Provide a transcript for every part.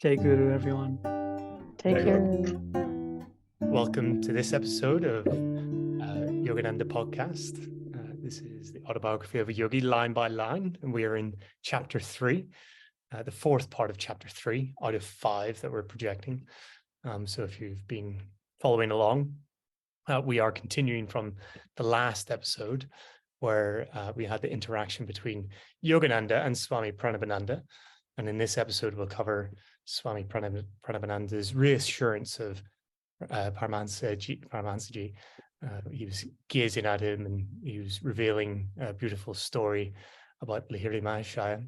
Jai Guru, everyone. Take care. Welcome to this episode of Yogananda podcast. This is the autobiography of a yogi, line by line, and we are in chapter 3, the fourth part of chapter 3 out of 5 that we're projecting. So if you've been following along, we are continuing from the last episode where we had the interaction between Yogananda and Swami Pranabananda. And in this episode, we'll cover Swami Pranabananda's reassurance of Paramahansa Ji. He was gazing at him and he was revealing a beautiful story about Lahiri Mahasaya.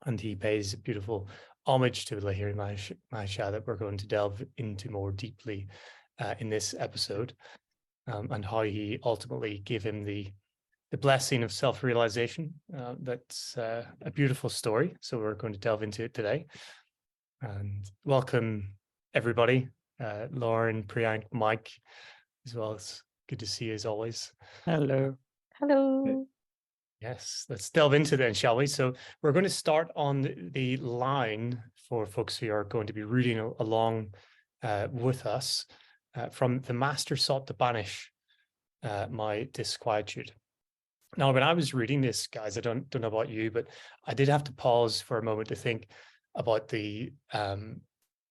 And he pays a beautiful homage to Lahiri Mahasaya that we're going to delve into more deeply in this episode, and how he ultimately gave him the blessing of self-realization. That's a beautiful story. So we're going to delve into it today. And welcome, everybody. Lauren, Priyank, Mike, as well. It's good to see you as always. Hello. Hello. Yes, let's delve into that, shall we? So we're going to start on the line for folks who are going to be reading along with us. From the master sought to banish my disquietude. Now, when I was reading this, guys, I don't know about you, but I did have to pause for a moment to think about the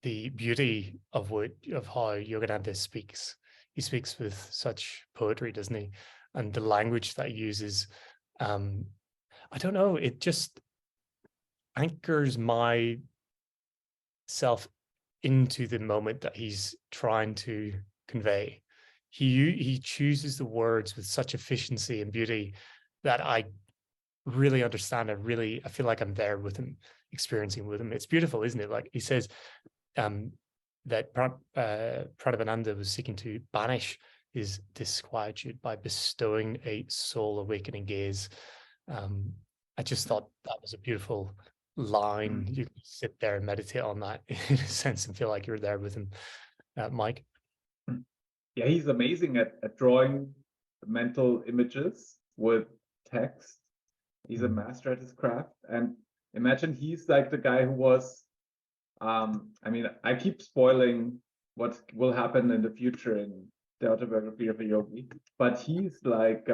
beauty of how Yogananda speaks. He speaks with such poetry, doesn't he? And the language that he uses, I don't know, it just anchors myself into the moment that he's trying to convey. He chooses the words with such efficiency and beauty that I really understand. I feel like I'm there with him, experiencing with him. It's beautiful, isn't it? Like he says that Pranabananda was seeking to banish his disquietude by bestowing a soul awakening gaze. I just thought that was a beautiful line. You can sit there and meditate on that in a sense and feel like you're there with him. Mike? Yeah, he's amazing at drawing mental images with text. He's a master at his craft. And imagine he's like the guy who was, I keep spoiling what will happen in the future in the Autobiography of a Yogi, but he's like,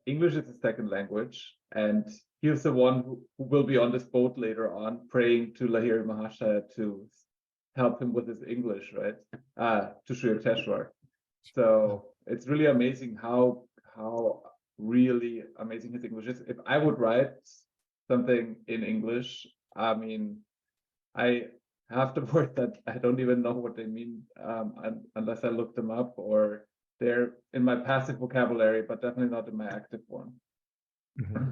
English is his second language. And he's the one who will be on this boat later on, praying to Lahiri Mahasaya to help him with his English, right? To Sri Yukteswar. So it's really amazing how really amazing his English is. If I would write something in English, I have the word that I don't even know what they mean unless I look them up, or they're in my passive vocabulary, but definitely not in my active one. Mm-hmm.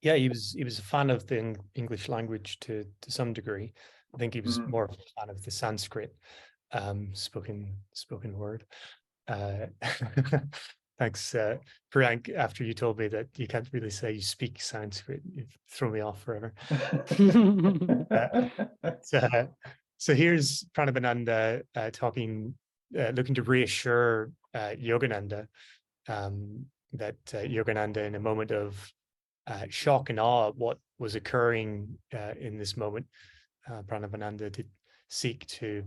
Yeah, he was a fan of the English language to some degree. I think he was more of a fan of the Sanskrit spoken word. Thanks, Priyank. After you told me that you can't really say you speak Sanskrit, you've thrown me off forever. So here's Pranabananda looking to reassure Yogananda that Yogananda, in a moment of shock and awe at what was occurring in this moment, Pranabananda did seek to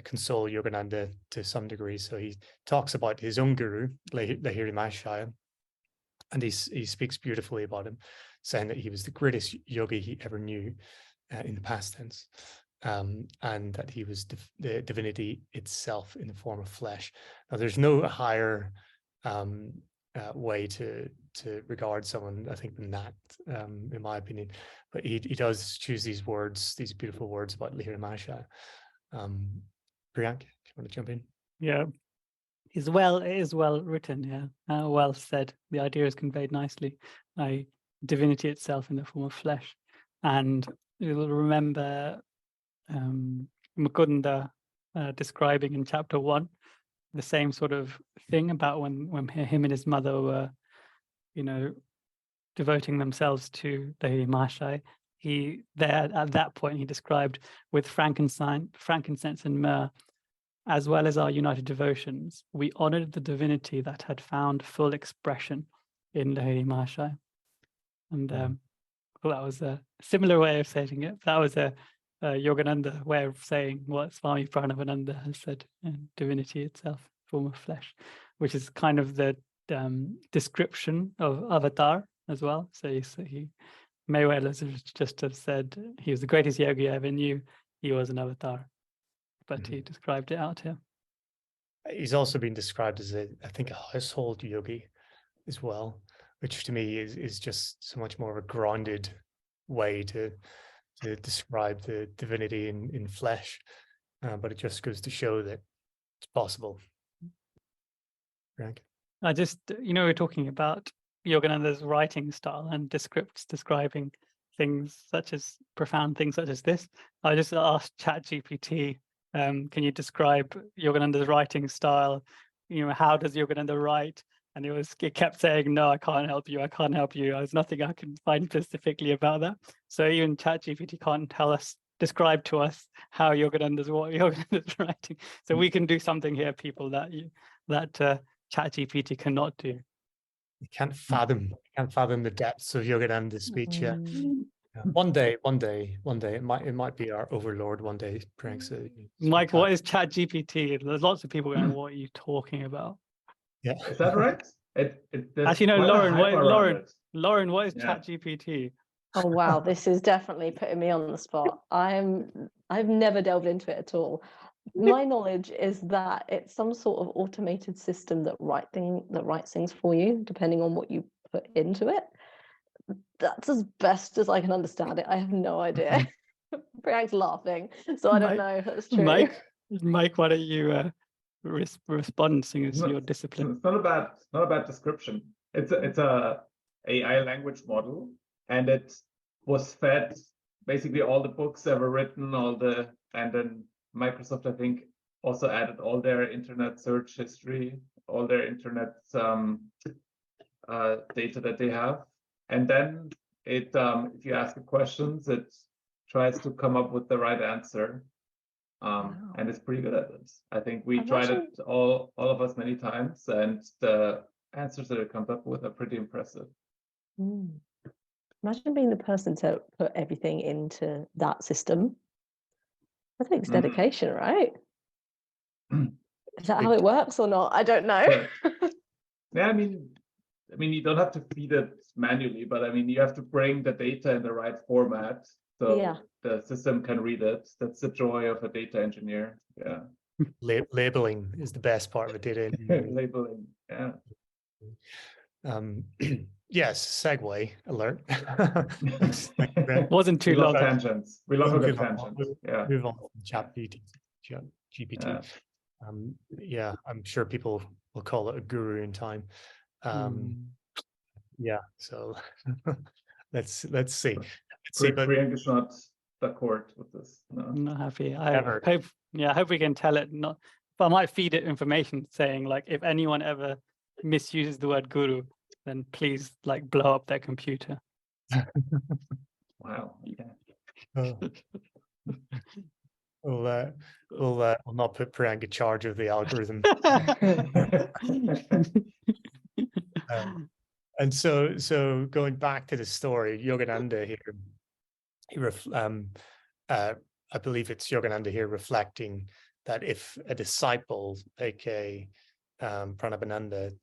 console Yogananda to some degree. So he talks about his own guru, Lahiri Mahasaya, and he speaks beautifully about him, saying that he was the greatest yogi he ever knew in the past tense, and that he was the divinity itself in the form of flesh. Now, there's no higher way to regard someone, I think, than that, in my opinion. But he does choose these beautiful words about Lahiri Mahasaya. Priyank, do you want to jump in? Yeah, it is well written. Yeah, well said. The idea is conveyed nicely. Divinity itself in the form of flesh, and you'll remember Mukunda describing in chapter 1 the same sort of thing about when him and his mother were, devoting themselves to the Mahasaya. At that point he described, with frankincense and myrrh, as well as our united devotions, we honored the divinity that had found full expression in Lahiri Mahasaya. And Well, that was a similar way of saying it. That was a Yogananda way of saying what Swami Pranabananda has said, divinity itself, form of flesh, which is kind of the description of avatar as well. So he may well just have said he was the greatest yogi I ever knew. He was an avatar, but he described it out here. He's also been described as I think, a household yogi as well, which to me is just so much more of a grounded way to describe the divinity in flesh. But it just goes to show that it's possible. Right. I just, we're talking about Yogananda's writing style and describing things such as profound things such as this. I just asked ChatGPT, can you describe Yogananda's writing style? How does Yogananda write? And it kept saying, no, I can't help you. I can't help you. There's nothing I can find specifically about that. So even ChatGPT can't describe to us how what Yogananda's writing. So we can do something here, people, that ChatGPT cannot do. You can't fathom the depths of Yogananda's speech. Yeah. One day, it might be our overlord one day, Pranks. Mike, what is ChatGPT? There's lots of people going, what are you talking about? Yeah. Is that right? Actually, no, Lauren, what is ChatGPT? Oh wow, this is definitely putting me on the spot. I've never delved into it at all. My knowledge is that it's some sort of automated system that writes things for you, depending on what you put into it. That's as best as I can understand it. I have no idea. Priyank's laughing, so I don't know if that's true. Mike, why don't you respond, seeing as your discipline? It's not a bad description. It's a AI language model, and it was fed basically all the books ever written, and then Microsoft, I think, also added all their internet search history, all their internet data that they have. And then it, if you ask it questions, it tries to come up with the right answer. And it's pretty good at it. I think we tried it, all of us, many times, and the answers that it comes up with are pretty impressive. Imagine being the person to put everything into that system. I think it's dedication, right? Is that how it works or not? I don't know. Yeah, I mean, you don't have to feed it manually, but I mean, you have to bring the data in the right format so the system can read it. That's the joy of a data engineer. Yeah. Labeling is the best part of a data engineer. Labeling, yeah. Yes, segue alert. Wasn't too long. Tangents. We love a good tangent. Yeah. Move on from GPT. Yeah, I'm sure people will call it a guru in time. Yeah, so let's see. Priyank is not d'accord with this. No. I'm not happy. I hope we can tell it not. But I might feed it information saying, like, if anyone ever misuses the word guru, then please, like, blow up their computer. Wow. Okay. We'll not put Priyank in charge of the algorithm. And so going back to the story, Yogananda here, I believe it's Yogananda here reflecting that if a disciple, aka Pranabananda,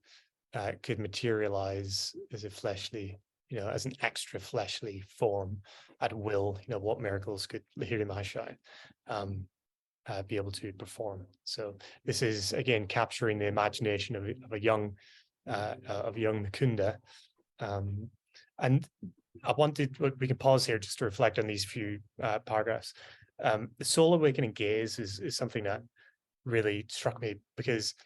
could materialize as a fleshly, as an extra fleshly form at will, what miracles could Lahiri Mahasaya be able to perform? So this is again capturing the imagination of a young Mukunda, and we can pause here just to reflect on these few paragraphs. The soul awakening gaze is something that really struck me, because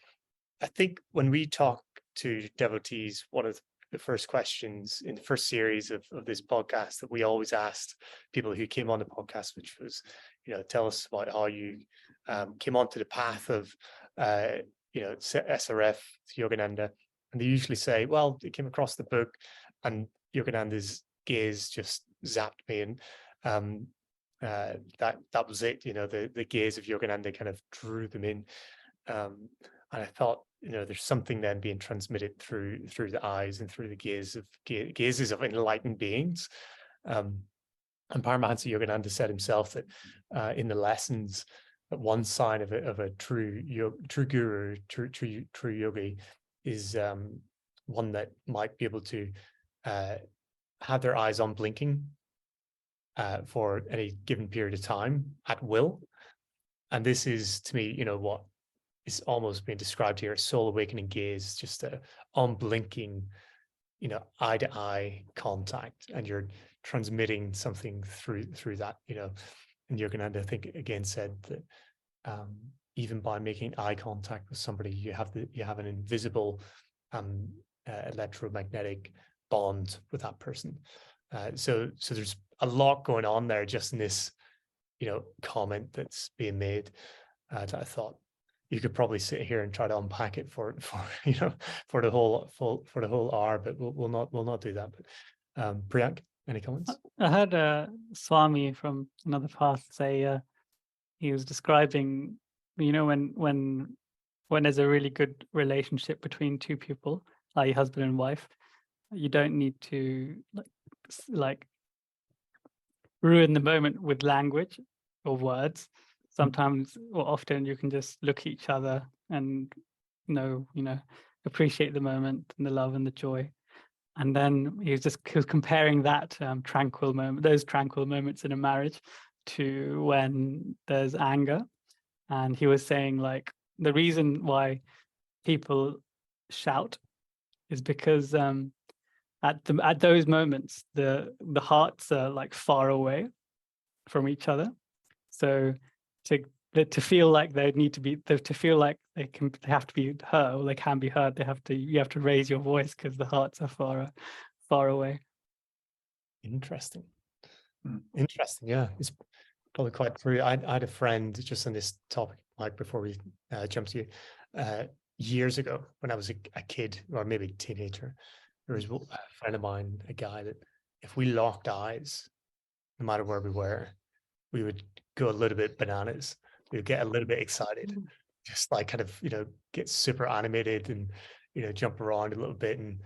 I think when we talk to devotees, one of the first questions in the first series of this podcast that we always asked people who came on the podcast, which was, tell us about how you came onto the path of, SRF, Yogananda. And they usually say, well, they came across the book and Yogananda's gaze just zapped me. And that was it. The gaze of Yogananda kind of drew them in. And I thought, there's something then being transmitted through the eyes and through the gazes of enlightened beings. And Paramahansa Yogananda said himself that in the lessons, that one sign of a true guru, true yogi, is one that might be able to have their eyes unblinking for any given period of time at will. And this is, to me, what is almost being described here, soul awakening gaze, just a unblinking, eye to eye contact, and you're transmitting something through that, And Yogananda, I think, again said that even by making eye contact with somebody, you have an invisible electromagnetic bond with that person. So there's a lot going on there just in this, comment that's being made. That I thought you could probably sit here and try to unpack it for the whole hour, but we'll not do that. But Priyank, any comments? I heard Swami from another path say he was describing, when there's a really good relationship between two people, i.e. husband and wife, you don't need to like ruin the moment with language or words. Sometimes or often you can just look at each other and appreciate the moment and the love and the joy. And then he was comparing that those tranquil moments in a marriage to when there's anger. And he was saying, like, the reason why people shout is because at those moments the hearts are like far away from each other. So to feel like they need to be, to feel like they have to be heard, or they can be heard, you have to raise your voice because the hearts are far away. Interesting. Yeah, it's probably quite true. I had a friend just on this topic, like before we jump to you, years ago when I was a kid or maybe a teenager. There was a friend of mine, a guy that if we locked eyes, no matter where we were, we would go a little bit bananas. We would get a little bit excited, just like kind of, get super animated and, jump around a little bit. And,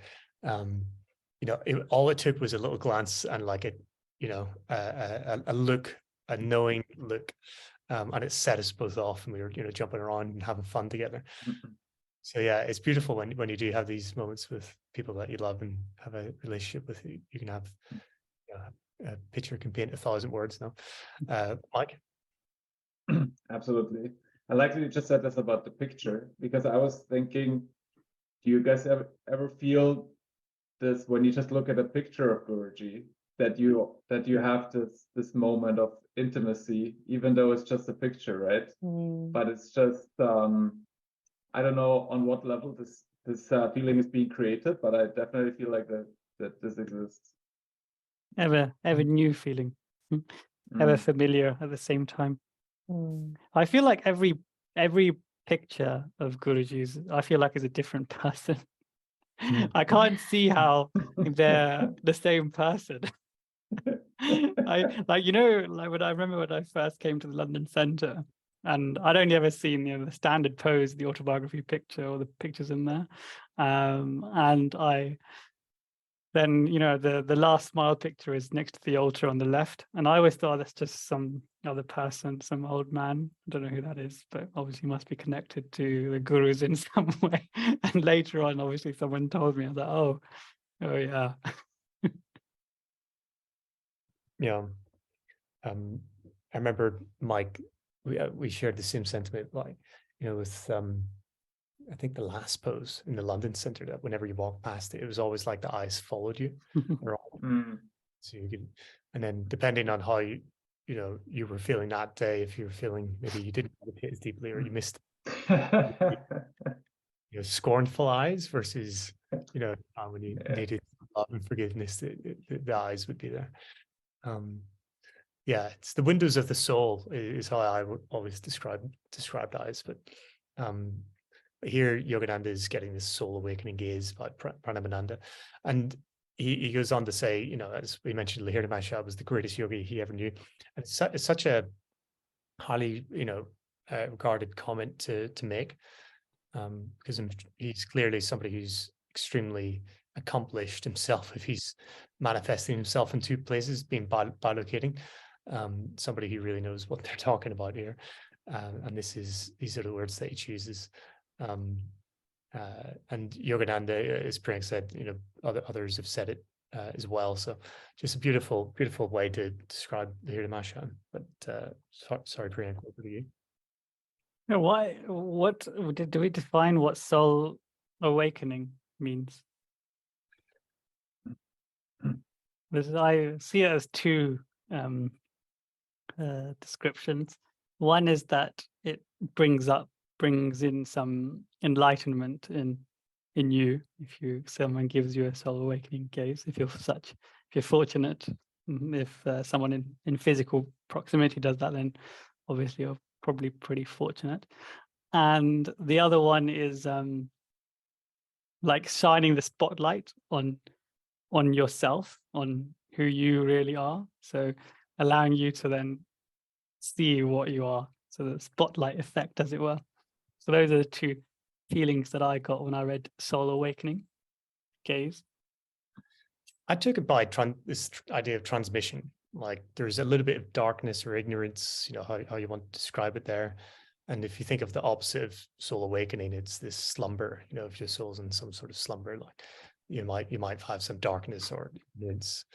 all it took was a little glance and like a look, a knowing look. And it set us both off and we were, jumping around and having fun together. So yeah, it's beautiful when you do have these moments with people that you love and have a relationship with. You can have a picture can paint 1,000 words now. Mike? Absolutely. I like that you just said this about the picture, because I was thinking, do you guys ever feel this when you just look at a picture of Guruji, that you have this moment of intimacy, even though it's just a picture, right? But it's just I don't know on what level this feeling is being created, but I definitely feel like that this exists. Ever new feeling, ever familiar at the same time. I feel like every picture of Guruji's, I feel like is a different person. I can't see how they're the same person. When I remember when I first came to the London Centre, and I'd only ever seen the standard pose, the autobiography picture or the pictures in there, and then the last smile picture is next to the altar on the left, and I always thought that's just some other person, some old man. I don't know who that is, but obviously must be connected to the gurus in some way. And later on, obviously, someone told me. I was like, oh yeah. Yeah. I remember Mike. We shared the same sentiment, like with I think the last pose in the London Centre, that whenever you walk past it, it was always like the eyes followed you. So you could, and then depending on how you were feeling that day, if you were feeling maybe you didn't meditate as deeply or you missed scornful eyes versus when you needed love and forgiveness, the eyes would be there. Yeah, it's the windows of the soul is how I would always describe eyes. But here Yogananda is getting this soul awakening gaze by Pranabananda, and he goes on to say, as we mentioned, Lahiri Mahasaya was the greatest yogi he ever knew, and it's such a highly regarded comment to make, because he's clearly somebody who's extremely accomplished himself if he's manifesting himself in two places, being bilocating. Somebody who really knows what they're talking about here. And these are the words that he chooses. And Yogananda, as Priyank said, others have said it as well. So just a beautiful, beautiful way to describe Lahiri Mahasaya. But sorry, Priyank, over to you. What do we define what soul awakening means? I see it as two descriptions. One is that it brings in some enlightenment in you. If someone gives you a soul awakening gaze, if you're fortunate, if someone in physical proximity does that, then obviously you're probably pretty fortunate. And the other one is like shining the spotlight on yourself, on who you really are. So allowing you to then see what you are. So the spotlight effect, as it were. So those are the two feelings that I got when I read Soul Awakening Gaze. I took it by this idea of transmission. Like there's a little bit of darkness or ignorance, how you want to describe it there. And if you think of the opposite of soul awakening, it's this slumber, if your soul's in some sort of slumber, like you might have some darkness or ignorance.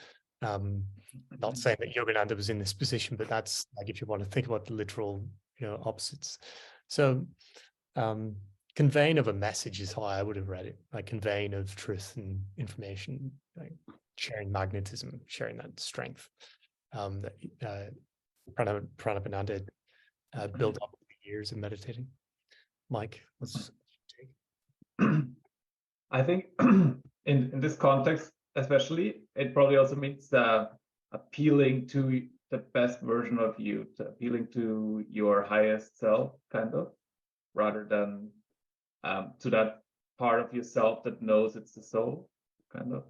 Not saying that Yogananda was in this position, but that's like if you want to think about the literal, opposites. So conveying of a message is how I would have read it, like conveying of truth and information, like sharing magnetism, sharing that strength that Pranabananda built up over the years of meditating. Mike, what's your take? I think in this context, especially, it probably also means appealing to the best version of you, appealing to your highest self, kind of, rather than to that part of yourself that knows it's the soul, kind of.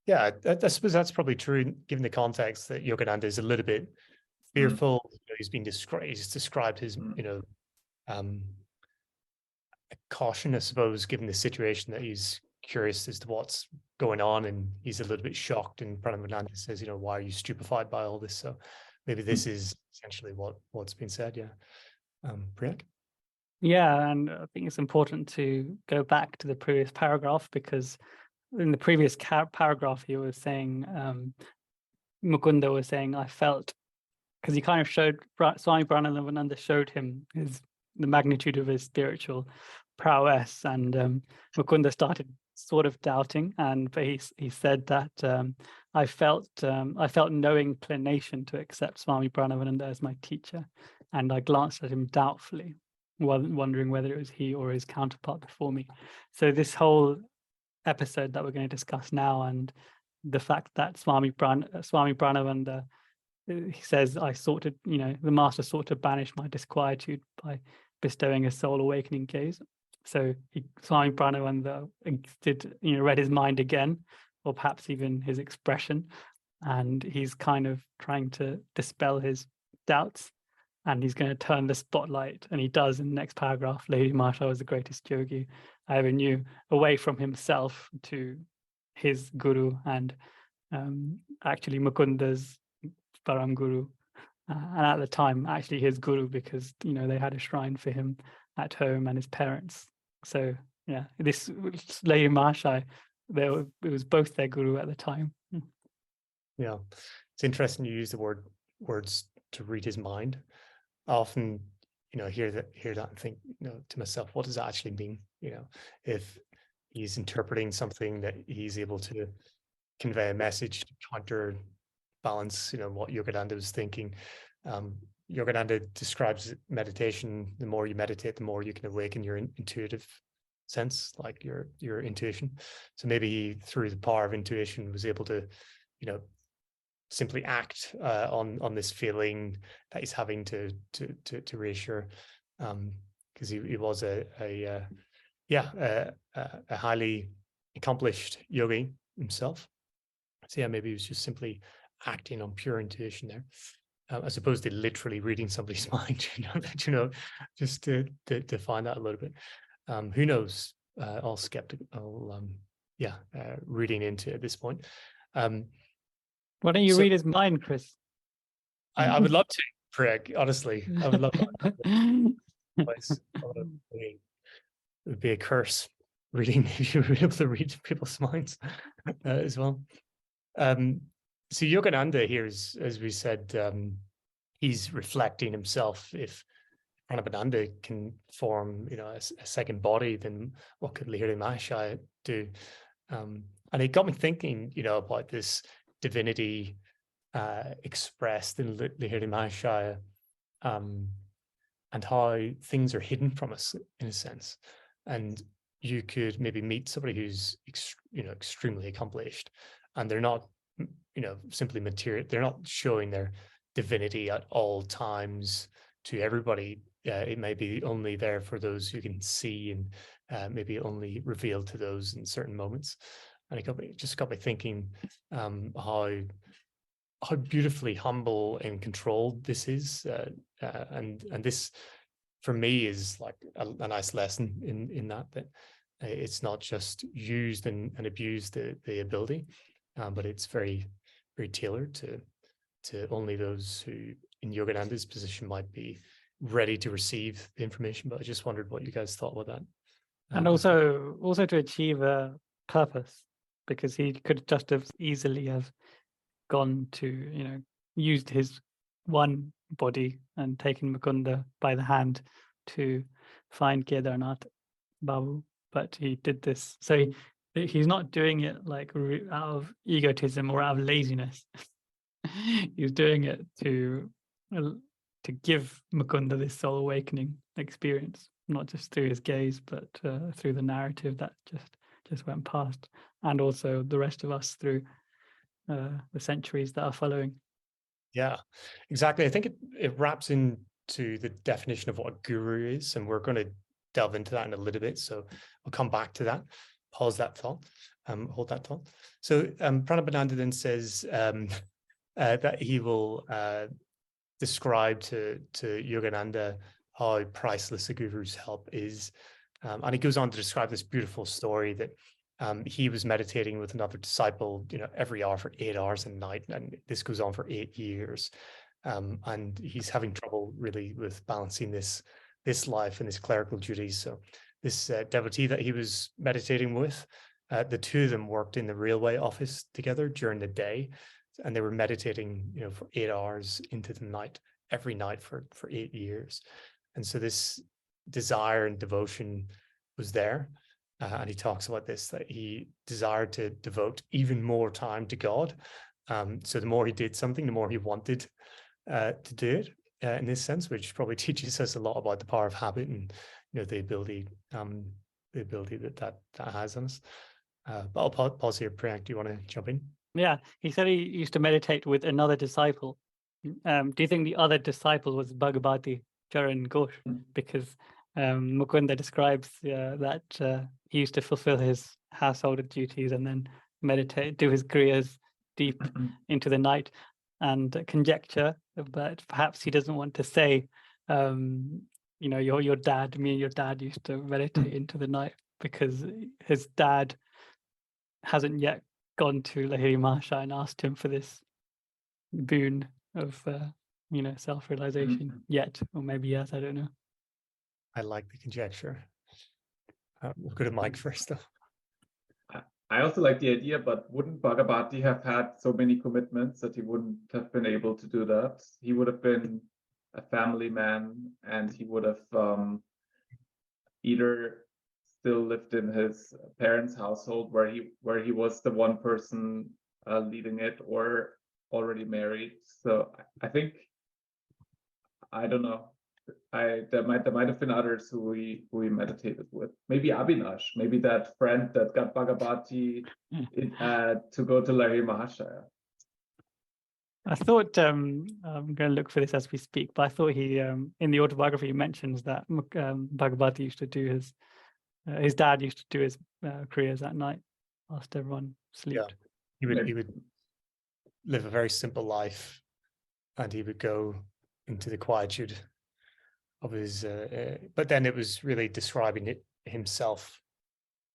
Yeah, I suppose that's probably true, given the context that Yogananda is a little bit fearful. He's described his, caution, I suppose, given the situation, that he's curious as to what's going on, and he's a little bit shocked. And Paramahansa says, why are you stupefied by all this? So maybe this is essentially what's been said. Yeah. Priyank? Yeah, and I think it's important to go back to the previous paragraph, because in the previous paragraph he was saying, Mukunda was saying, I felt, because he kind of showed, Swami Pranabananda showed him the magnitude of his spiritual prowess, and Mukunda started sort of doubting, but he said that I felt no inclination to accept Swami Pranabananda as my teacher, and I glanced at him doubtfully, wondering whether it was he or his counterpart before me. So this whole episode that we're going to discuss now, and the fact that Swami Pranabananda, he says, I sought to, the master sought to banish my disquietude by bestowing a soul awakening gaze. So Swami Pranabananda read his mind again, or perhaps even his expression, and he's kind of trying to dispel his doubts, and he's going to turn the spotlight, and he does in the next paragraph. Lahiri Mahasaya was the greatest yogi I ever knew, away from himself to his guru, and actually Mukunda's Param Guru, and at the time actually his guru, because they had a shrine for him at home, and his parents. So yeah, this Lahiri Mahasaya, it was both their guru at the time. Yeah, it's interesting you use the words to read his mind. I often hear that and think to myself, what does that actually mean? If he's interpreting something, that he's able to convey a message to counterbalance what Yogananda was thinking. Yogananda describes meditation: the more you meditate, the more you can awaken your intuitive sense, like your intuition. So maybe he, through the power of intuition, was able to simply act on this feeling that he's having to reassure, because he was a highly accomplished yogi himself. So yeah, maybe he was just simply acting on pure intuition there, as opposed to literally reading somebody's mind. Just to find out a little bit. Who knows? All skeptical reading into at this point. Why don't you read his mind, Chris? I would love to, Craig, honestly. I would love to. It would be a curse reading if you were able to read people's minds as well. So Yogananda here is, as we said, he's reflecting himself. If Pranabananda can form, a second body, then what could Lahiri Mahasaya do? And it got me thinking, about this divinity expressed in Lahiri Mahasaya, and how things are hidden from us in a sense. And you could maybe meet somebody who's extremely accomplished, and they're not simply material. They're not showing their divinity at all times to everybody. It may be only there for those who can see, and maybe only revealed to those in certain moments. And it just got me thinking how beautifully humble and controlled this is, and this for me is like a nice lesson in that it's not just used and abused the ability, but it's very, very tailored to only those who in Yogananda's position might be ready to receive the information. But I just wondered what you guys thought about that. And also to achieve a purpose, because he could just have easily have gone to, used his one body and taken Mukunda by the hand to find Kedarnath Babu, but he did this. So he's not doing it like out of egotism or out of laziness. He's doing it to give Mukunda this soul awakening experience, not just through his gaze, but through the narrative that just went past, and also the rest of us through the centuries that are following. Yeah, exactly. I think it wraps into the definition of what a guru is, and we're going to delve into that in a little bit. So we'll come back to that. Pause that thought. Hold that thought. So Pranabananda then says that he will describe to Yogananda how priceless a guru's help is, and he goes on to describe this beautiful story that he was meditating with another disciple, every hour for 8 hours a night, and this goes on for 8 years, and he's having trouble really with balancing this life and his clerical duties. So this devotee that he was meditating with, the two of them worked in the railway office together during the day, and they were meditating, for 8 hours into the night every night for 8 years. And so this desire and devotion was there. And he talks about this, that he desired to devote even more time to God. So the more he did something, the more he wanted to do it in this sense, which probably teaches us a lot about the power of habit and the ability that has on us. But I'll pause here. Priyank, do you want to jump in? Yeah, he said he used to meditate with another disciple. Do you think the other disciple was Bhagavati Charan Ghosh? Because Mukunda describes that he used to fulfill his household duties and then meditate, do his kriyas deep into the night, and conjecture, but perhaps he doesn't want to say, your dad, me and your dad used to meditate into the night, because his dad hasn't yet gone to Lahiri Mahasaya and asked him for this boon of self-realization yet, or maybe yes, I don't know. I like the conjecture. We'll go to Mike first, though. I also like the idea, but wouldn't Bhagavati have had so many commitments that he wouldn't have been able to do that? He would have been a family man, and he would have either still lived in his parents' household where he was the one person leading it, or already married. So I think, I don't know. There might have been others who he meditated with. Maybe Avinash, maybe that friend that got Bhagavati to go to Lahiri Mahasaya. I thought I'm going to look for this as we speak, but I thought he in the autobiography he mentions that Bhagavati used to do his dad used to do his kriyas at night whilst everyone slept. Yeah. He would live a very simple life, and he would go into the quietude of his but then it was really describing it himself.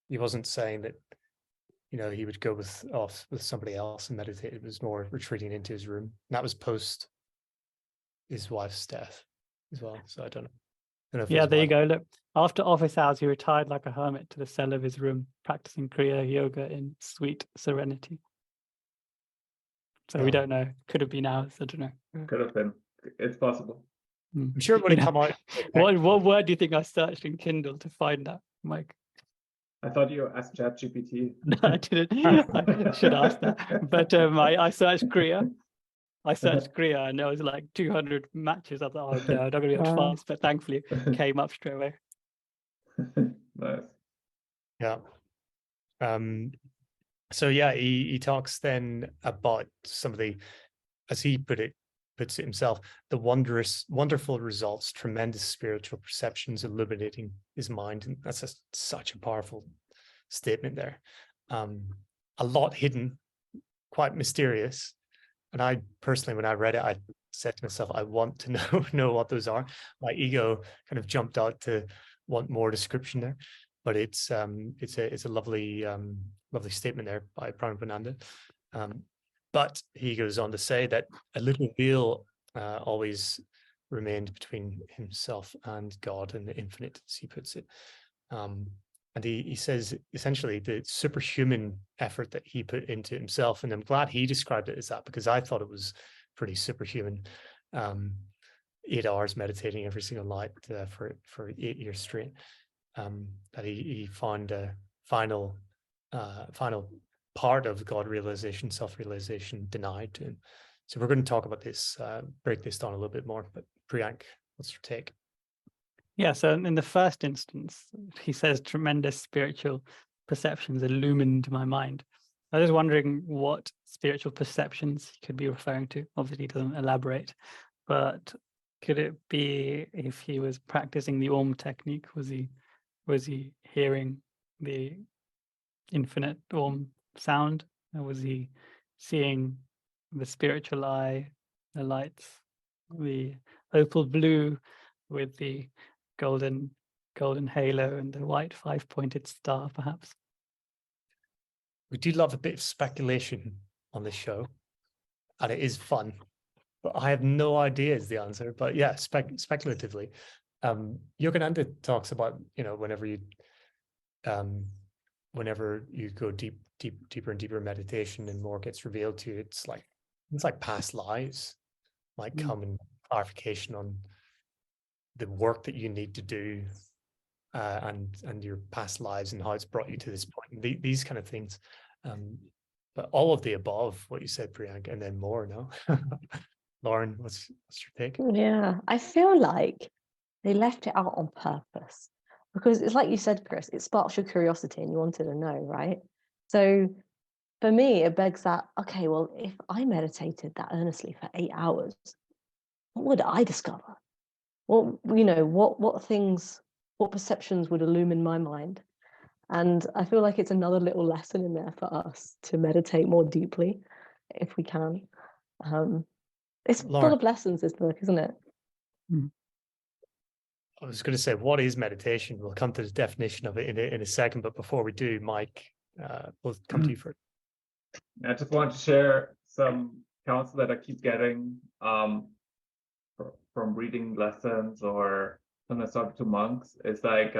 He wasn't saying that he would go off with somebody else and meditate. It was more retreating into his room. And that was post his wife's death as well. So I don't know if Yeah, his there you wife- go. Look, after office hours, he retired like a hermit to the cell of his room, practicing Kriya Yoga in sweet serenity. So we Yeah. don't know. Could have been ours. I don't know. Could have been. It's possible. I'm sure it would have come out. What word do you think I searched in Kindle to find that, Mike? I thought you asked ChatGPT. No, I didn't. I should ask that. But I searched Kriya. Kriya, and there was like 200 matches. I thought, oh no, I'm not gonna be able to find this. But thankfully, it came up straight away. Nice. Yeah. So yeah, he talks then about some of the, as he puts it himself, the wonderful results, tremendous spiritual perceptions illuminating his mind. And that's such a powerful statement there. A lot hidden, quite mysterious. And I personally, when I read it, I said to myself, I want to know what those are. My ego kind of jumped out to want more description there. But it's a lovely statement there by Paramahansa. But he goes on to say that a little veil always remained between himself and God and the infinite, as he puts it. And he says essentially the superhuman effort that he put into himself, and I'm glad he described it as that, because I thought it was pretty superhuman. 8 hours meditating every single night for 8 years straight. That he found a final part of God realization, self-realization denied to him. So we're going to talk about this, break this down a little bit more. But Priyank, what's your take? Yeah, so in the first instance, he says tremendous spiritual perceptions illumined my mind. I was wondering what spiritual perceptions he could be referring to. Obviously, he doesn't elaborate, but could it be if he was practicing the Om technique? Was he hearing the infinite Om sound? Or was he seeing the spiritual eye, the lights, the opal blue with the golden halo and the white 5-pointed star, perhaps? We do love a bit of speculation on this show, and it is fun. But I have no idea is the answer. But yeah, speculatively. Yogananda talks about, whenever you go deeper and deeper meditation and more gets revealed to you, it's like past lives might come and clarification on the work that you need to do, and your past lives and how it's brought you to this point. These kind of things. But all of the above, what you said, Priyank, and then more, no? Lauren, what's your take? Yeah, I feel like they left it out on purpose, because it's like you said, Chris, it sparks your curiosity and you wanted to know, right? So for me, it begs that, okay, well, if I meditated that earnestly for 8 hours, what would I discover? What perceptions would illumine my mind? And I feel like it's another little lesson in there for us to meditate more deeply, if we can. It's Lauren, full of lessons, this book, isn't it? I was going to say, what is meditation? We'll come to the definition of it in a second. But before we do, Mike, we'll come to you first. I just want to share some counsel that I keep getting from reading lessons or sometimes talking to monks. It's like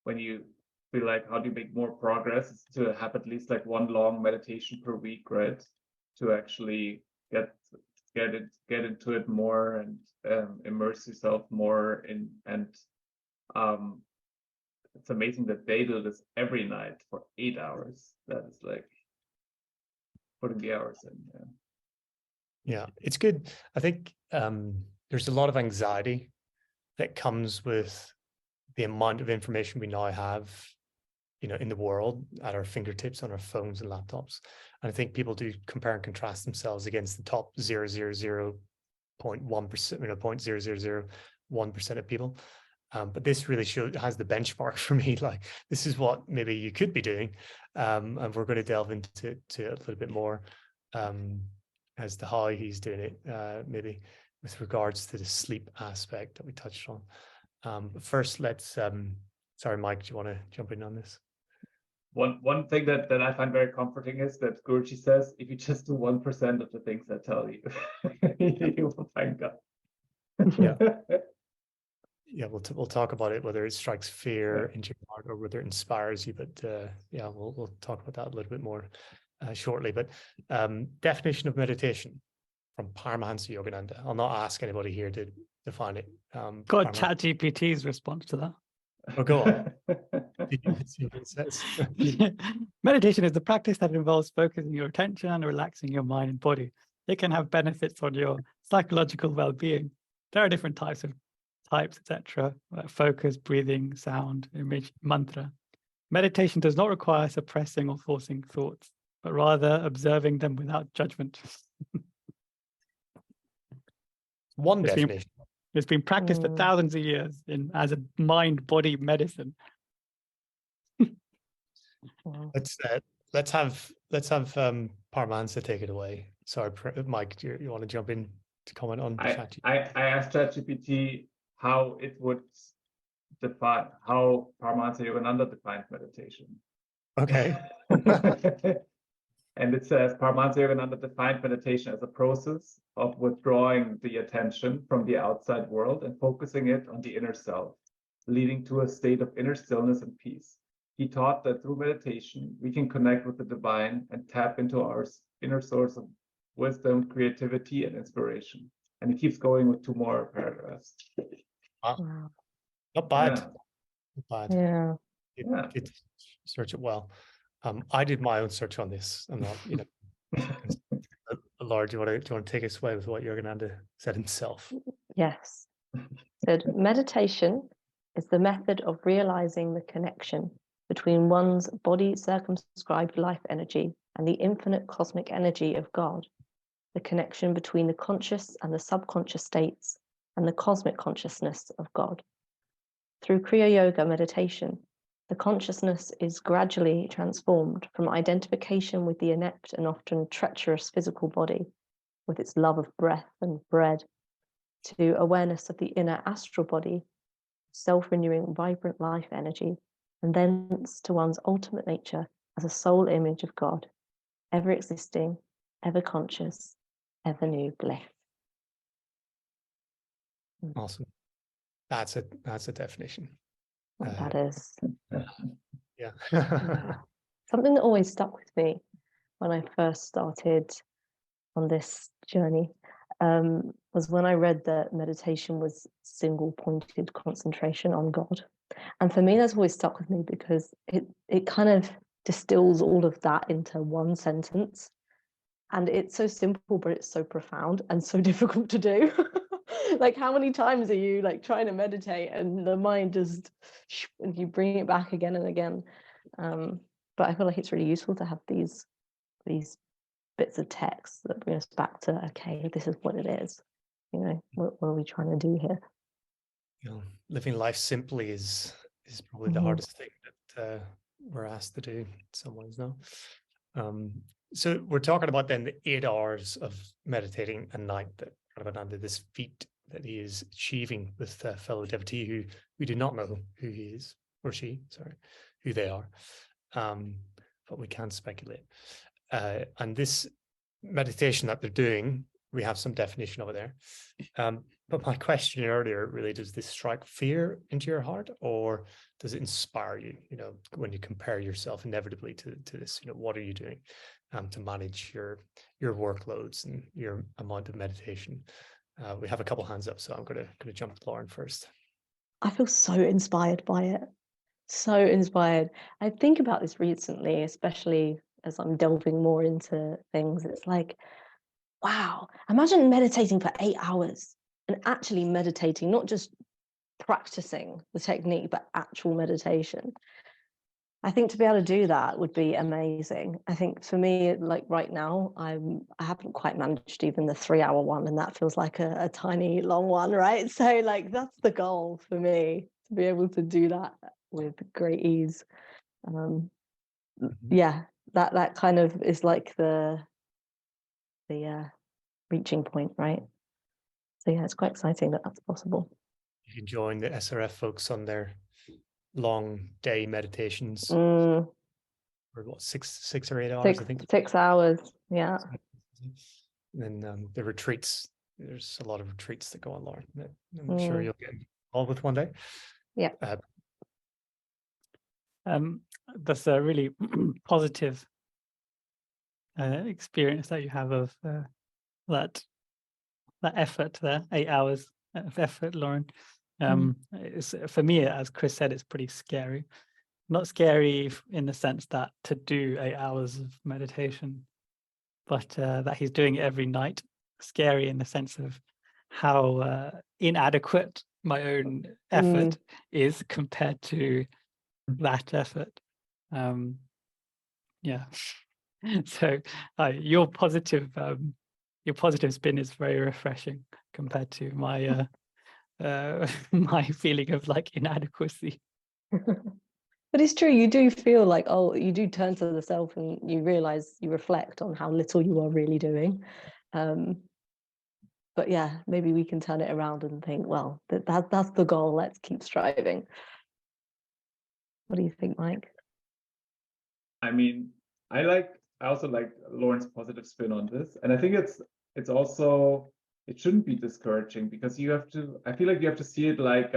when you feel like, how do you make more progress? It's to have at least like one long meditation per week, right? To actually get into it more and immerse yourself more in. And it's amazing that they do this every night for 8 hours. That is like putting the hours in. Yeah, it's good. I think there's a lot of anxiety that comes with the amount of information we now have, in the world at our fingertips on our phones and laptops. And I think people do compare and contrast themselves against the top 0.000.1%, 0.0001% of people. But this really has the benchmark for me. Like, this is what maybe you could be doing. And we're going to delve into a little bit more as to how he's doing it, maybe with regards to the sleep aspect that we touched on. But first, let's, sorry, Mike, do you want to jump in on this? one thing that I find very comforting is that Guruji says, if you just do 1% of the things I tell you, you will find God. Yeah. Yeah, we'll talk about it, whether it strikes fear into your heart or whether it inspires you. But yeah, we'll talk about that a little bit more shortly. But definition of meditation from Paramahansa Yogananda. I'll not ask anybody here to define it. Got ChatGPT's response to that. Oh, go on. See what it says. Meditation is the practice that involves focusing your attention and relaxing your mind and body. It can have benefits on your psychological well-being. There are different types, etc. Focus, breathing, sound, image, mantra. Meditation does not require suppressing or forcing thoughts, but rather observing them without judgment. One definition. It's been practiced for thousands of years as a mind-body medicine. Let's have Paramahansa take it away. Sorry, Mike, you want to jump in to comment on ChatGPT? I asked ChatGPT how it would define, how Paramahansa Yogananda defines meditation. Okay. And it says Paramahansa Yogananda defined meditation as a process of withdrawing the attention from the outside world and focusing it on the inner self, leading to a state of inner stillness and peace. He taught that through meditation, we can connect with the divine and tap into our inner source of wisdom, creativity, and inspiration. And it keeps going with 2 more paragraphs. Wow. Not bad. Yeah. Not bad. Yeah. It search it well. I did my own search on this. I'm not, Laura, do you want to take us away with what Yogananda said himself? Yes. Said meditation is the method of realizing the connection between one's body circumscribed life energy and the infinite cosmic energy of God, the connection between the conscious and the subconscious states and the cosmic consciousness of God. Through Kriya Yoga meditation, the consciousness is gradually transformed from identification with the inept and often treacherous physical body, with its love of breath and bread, to awareness of the inner astral body, self-renewing, vibrant life energy, and thence to one's ultimate nature as a soul image of God, ever existing, ever conscious, ever new bliss. Awesome. That's a definition. That is. Yeah. Something that always stuck with me when I first started on this journey was when I read that meditation was single-pointed concentration on God. And for me, that's always stuck with me because it kind of distills all of that into one sentence. And it's so simple, but it's so profound and so difficult to do. Like, how many times are you like trying to meditate and the mind just, and you bring it back again and again. But I feel like it's really useful to have these bits of text that bring us back to, okay, this is what it is. What are we trying to do here? Living life simply is probably the hardest thing that we're asked to do in some ways now. So we're talking about then the 8 hours of meditating a night that Pranabananda, this feat that he is achieving with a fellow devotee who we do not know who he is, or she, sorry, who they are, but we can speculate. And this meditation that they're doing, we have some definition over there. But my question earlier, really, does this strike fear into your heart, or does it inspire you? When you compare yourself inevitably to this, what are you doing to manage your workloads and your amount of meditation? We have a couple hands up, so I'm going to jump to Lauren first. I feel so inspired by it. So inspired. I think about this recently, especially as I'm delving more into things. It's like, wow, imagine meditating for 8 hours and actually meditating, not just practicing the technique, but actual meditation. I think to be able to do that would be amazing. I think for me, like right now, I haven't quite managed even the 3-hour one, and that feels like a tiny long one, right? So like that's the goal for me, to be able to do that with great ease. Yeah, that kind of is like the reaching point, right? So yeah, it's quite exciting that that's possible. You can join the SRF folks on their long day meditations. for what, 6 or 8 hours, I think. 6 hours, yeah. And then the retreats, there's a lot of retreats that go on, Lauren, that I'm sure you'll get involved with one day. Yeah. That's a really positive experience that you have of that effort there, 8 hours of effort, Lauren. It's, for me, as Chris said, it's pretty scary. Not scary in the sense that to do 8 hours of meditation, but that he's doing it every night. Scary in the sense of how inadequate my own effort is compared to that effort. Yeah. So your positive spin is very refreshing compared to my my feeling of like inadequacy. But it's true, you do feel like, oh, you do turn to the self and you realize, you reflect on how little you are really doing. But yeah, maybe we can turn it around and think, well, that's the goal, let's keep striving. What do you think, Mike? I mean, I also like Lauren's positive spin on this. And I think it's also, it shouldn't be discouraging, because I feel like you have to see it like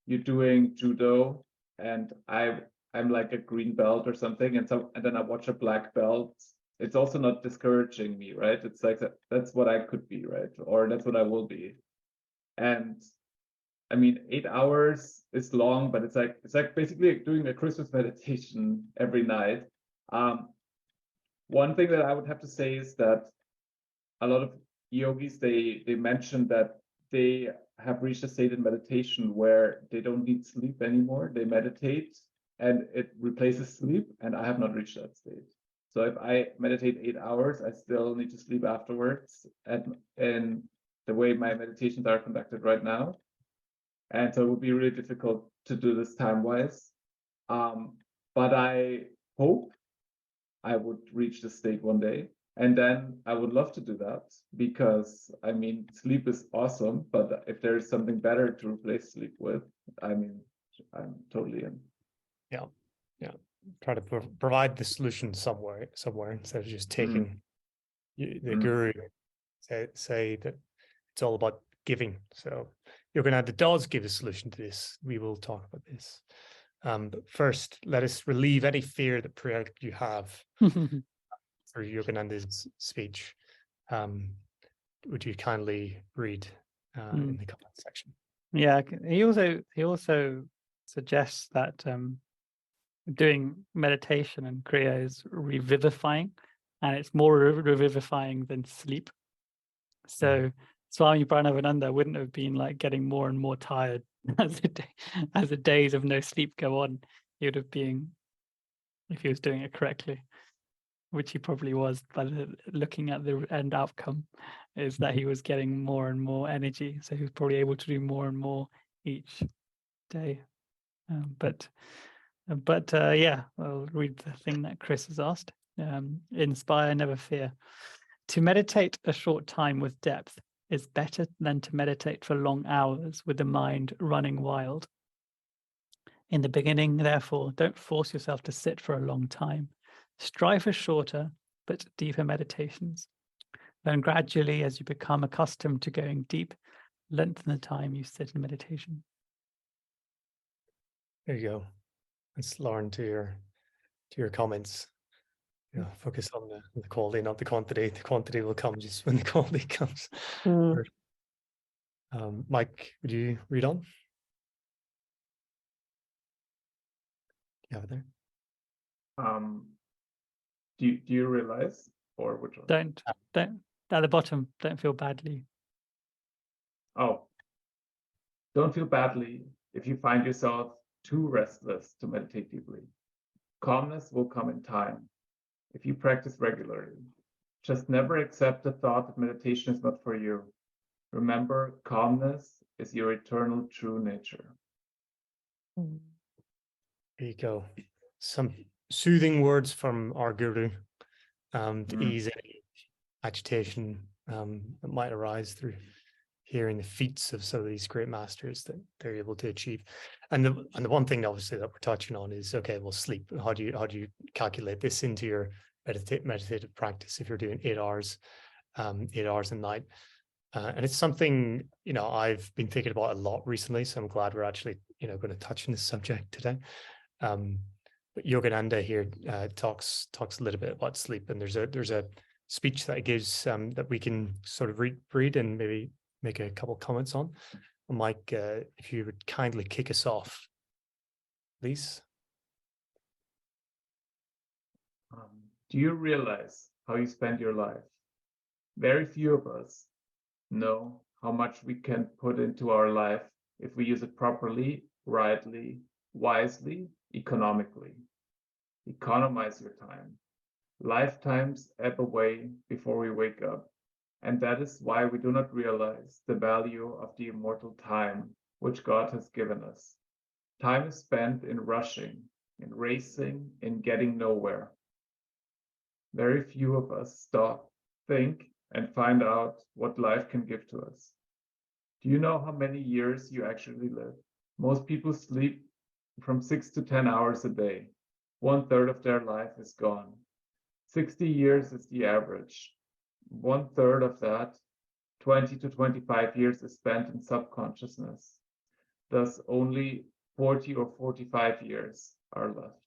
you're doing judo and I'm like a green belt or something, and then I watch a black belt. It's also not discouraging me, right? It's like that's what I could be, right? Or that's what I will be. And I mean, 8 hours is long, but it's like basically doing a Christmas meditation every night. One thing that I would have to say is that a lot of yogis, they mentioned that they have reached a state in meditation where they don't need sleep anymore. They meditate and it replaces sleep, and I have not reached that state. So if I meditate 8 hours, I still need to sleep afterwards, and the way my meditations are conducted right now. And so it would be really difficult to do this time-wise. But I hope I would reach the state one day. And then I would love to do that, because I mean, sleep is awesome, but if there's something better to replace sleep with, I mean, I'm totally in. Yeah. Try to provide the solution somewhere instead of just taking the guru say that it's all about giving. So Yogananda does give a solution to this. We will talk about this. But first, let us relieve any fear that you have for Yogananda's speech. Would you kindly read in the comment section? Yeah, he also suggests that doing meditation and kriya is revivifying, and it's more revivifying than sleep. So Swami Pranabananda wouldn't have been like getting more and more tired as the days of no sleep go on. He would have been, if he was doing it correctly, which he probably was, but looking at the end outcome is that he was getting more and more energy, so he was probably able to do more and more each day. But yeah, I'll read the thing that Chris has asked. Inspire, never fear. To meditate a short time with depth is better than to meditate for long hours with the mind running wild. In the beginning, therefore, don't force yourself to sit for a long time. Strive for shorter but deeper meditations. Then gradually, as you become accustomed to going deep, lengthen the time you sit in meditation. There you go. That's Lauren to your comments. Yeah, focus on the quality, not the quantity. The quantity will come just when the quality comes. Mike, would you read on? You have it there. Do you realize, or which one? Don't at the bottom. Don't feel badly. Oh, don't feel badly if you find yourself too restless to meditate deeply. Calmness will come in time if you practice regularly. Just never accept the thought that meditation is not for you. Remember, calmness is your eternal true nature. There you go. Some soothing words from our guru to ease any agitation that might arise through hearing the feats of some of these great masters that they're able to achieve. And the one thing obviously that we're touching on is, okay, well, sleep. How do you calculate this into your meditative practice if you're doing 8 hours a night? And it's something, you know, I've been thinking about a lot recently, so I'm glad we're actually, you know, going to touch on this subject today. But Yogananda here talks a little bit about sleep, and there's a speech that he gives that we can sort of read and maybe make a couple comments on. Mike, if you would kindly kick us off, please. Do you realize how you spend your life? Very few of us know how much we can put into our life if we use it properly, rightly, wisely, economically. Economize your time. Lifetimes ebb away before we wake up. And that is why we do not realize the value of the immortal time which God has given us. Time is spent in rushing, in racing, in getting nowhere. Very few of us stop, think, and find out what life can give to us. Do you know how many years you actually live? Most people sleep from 6 to 10 hours a day. 1/3 of their life is gone. 60 years is the average. 1/3 of that, 20 to 25 years, is spent in subconsciousness. Thus, only 40 or 45 years are left.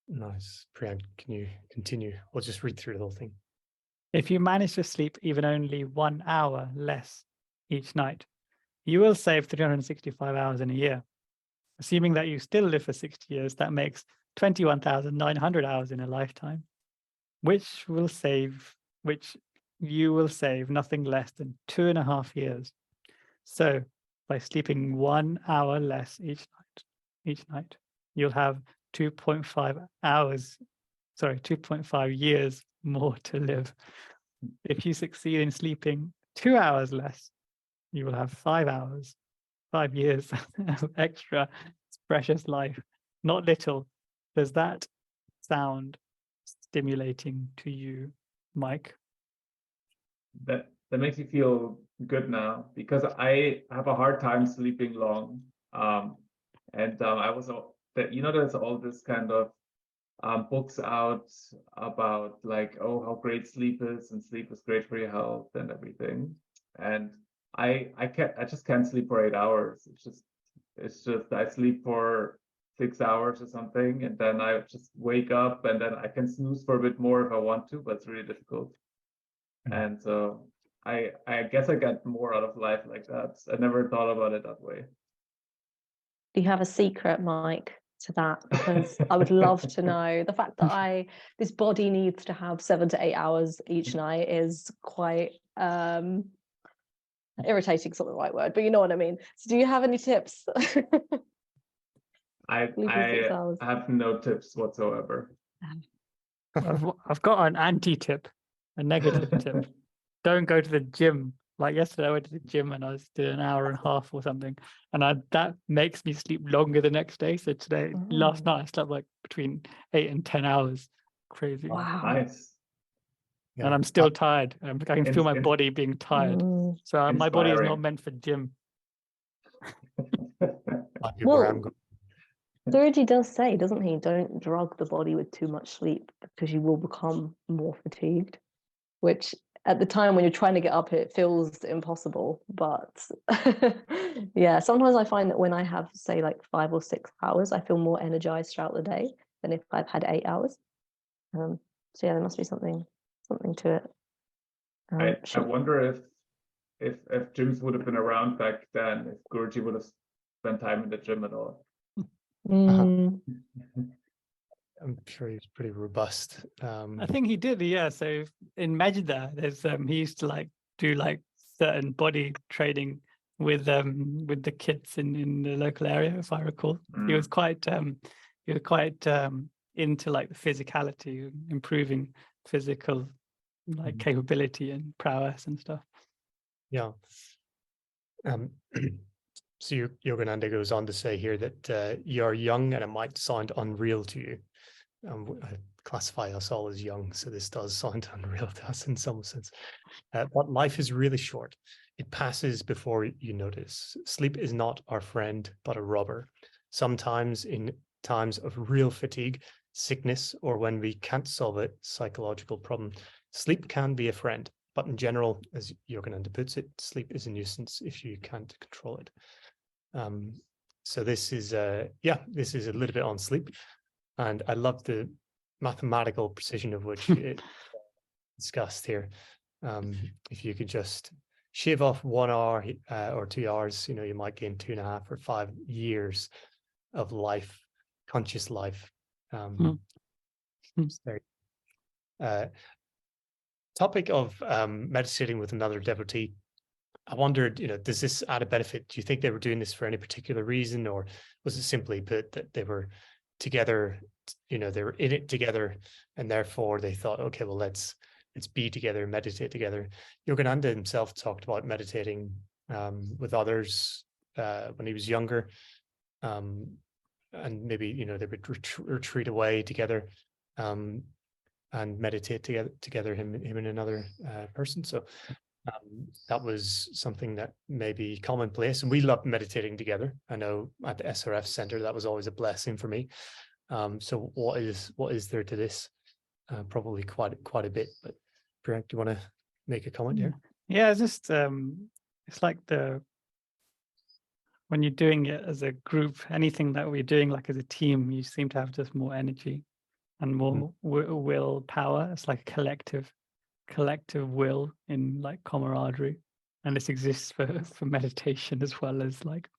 Nice. Priyank, can you continue? We'll just read through the whole thing. If you manage to sleep even only 1 hour less each night, you will save 365 hours in a year. Assuming that you still live for 60 years, that makes 21,900 hours in a lifetime, which you will save nothing less than 2.5 years. So by sleeping 1 hour less each night, you'll have 2.5 years more to live. If you succeed in sleeping 2 hours less, you will have 5 years of extra precious life. Not little. Does that sound stimulating to you, Mike? That makes me feel good now, because I have a hard time sleeping long. I was, you know, there's all this kind of books out about like, oh, how great sleep is, and sleep is great for your health and everything. And I just can't sleep for 8 hours. It's just I sleep for 6 hours or something, and then I just wake up, and then I can snooze for a bit more if I want to, but it's really difficult. And so I guess I get more out of life like that. I never thought about it that way. Do you have a secret, Mike, to that? Because I would love to know. The fact that this body needs to have 7 to 8 hours each night is quite irritating, is not the right word, but you know what I mean. So do you have any tips? I have no tips whatsoever. I've got an anti-tip, a negative tip. Don't go to the gym. Like yesterday, I went to the gym and I was doing 1.5 hours or something, and that makes me sleep longer the next day. So last night, I slept like between 8 and 10 hours. Crazy. Wow. Nice. Yeah. And I'm still tired. I can feel my body being tired. So my body is not meant for gym. Well, Guruji does say, doesn't he, don't drug the body with too much sleep because you will become more fatigued, which at the time when you're trying to get up, it feels impossible. But yeah, sometimes I find that when I have, say, like 5 or 6 hours, I feel more energized throughout the day than if I've had 8 hours. So yeah, there must be something to it. I wonder if gyms would have been around back then, if Guruji would have spent time in the gym at all. I'm sure he's pretty robust. I think he did, yeah. So in Majda, there's he used to like do like certain body training with the kids in the local area, if I recall. He was quite into like the physicality, improving physical like capability and prowess and stuff. Yeah. So Yogananda goes on to say here that you're young and it might sound unreal to you. classify us all as young, so this does sound unreal to us in some sense. But life is really short. It passes before you notice. Sleep is not our friend, but a robber. Sometimes in times of real fatigue, sickness, or when we can't solve a psychological problem, sleep can be a friend. But in general, as Yogananda puts it, sleep is a nuisance if you can't control it. So this is this is a little bit on sleep, and I love the mathematical precision of which it's discussed here. If you could just shave off 1 hour or 2 hours, you might gain 2.5 or 5 years of life, conscious life. Topic of meditating with another devotee. I wondered, does this add a benefit? Do you think they were doing this for any particular reason, or was it simply put that they were together, they were in it together, and therefore they thought, okay, well, let's be together, meditate together. Yogananda himself talked about meditating with others when he was younger, and maybe they would retreat away together and meditate together, him and another person. So that was something that may be commonplace, and we loved meditating together. I know at the SRF Center that was always a blessing for me. So what is there to this? Probably quite a bit. But Brent, do you want to make a comment here? Yeah, it's just it's like when you're doing it as a group, anything that we're doing like as a team, you seem to have just more energy and more willpower. It's like a collective will in like camaraderie, and this exists for meditation as well as like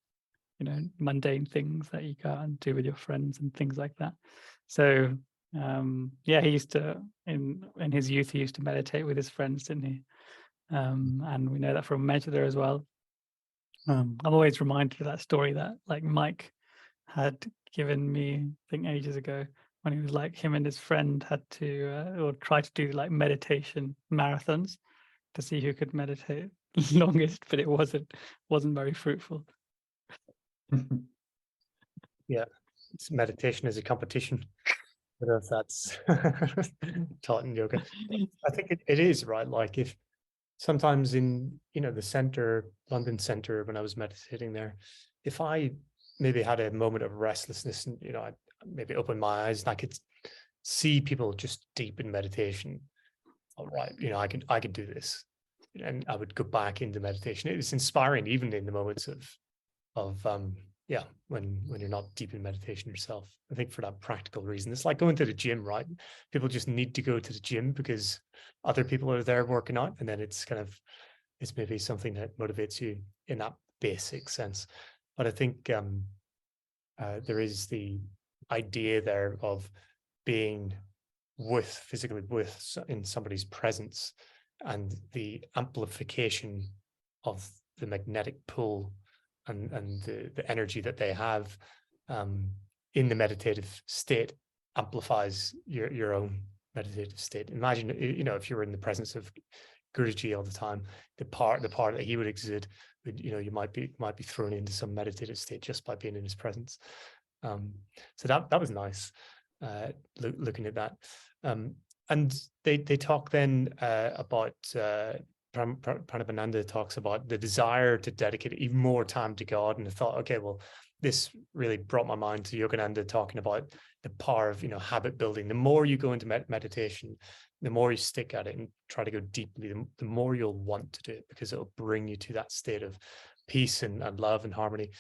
mundane things that you go out and do with your friends and things like that. So he used to in his youth he used to meditate with his friends, didn't he? And we know that from Medjugorje as well. I'm always reminded of that story that like Mike had given me, I think ages ago, when he was like, him and his friend had to or try to do like meditation marathons to see who could meditate longest, but it wasn't very fruitful. Yeah, it's meditation as a competition. I don't know if that's taught in yoga. I think it is, right? Like if sometimes in the center, London Center, when I was meditating there, if I maybe had a moment of restlessness and I maybe opened my eyes and I could see people just deep in meditation, all right, I could do this, and I would go back into meditation. It was inspiring even in the moments of when you're not deep in meditation yourself. I think for that practical reason, it's like going to the gym, right? People just need to go to the gym because other people are there working out, and then it's maybe something that motivates you in that basic sense. But I think there is the idea there of being physically in somebody's presence, and the amplification of the magnetic pull and the energy that they have in the meditative state amplifies your own meditative state. Imagine if you were in the presence of Guruji all the time, the part that he would exude, you might be thrown into some meditative state just by being in his presence. So that was nice, looking at that. And they talk then about Pranabananda talks about the desire to dedicate even more time to God, and I thought, okay, well, this really brought my mind to Yogananda talking about the power of habit building. The more you go into meditation, the more you stick at it and try to go deeply, the more you'll want to do it, because it'll bring you to that state of peace and love and harmony.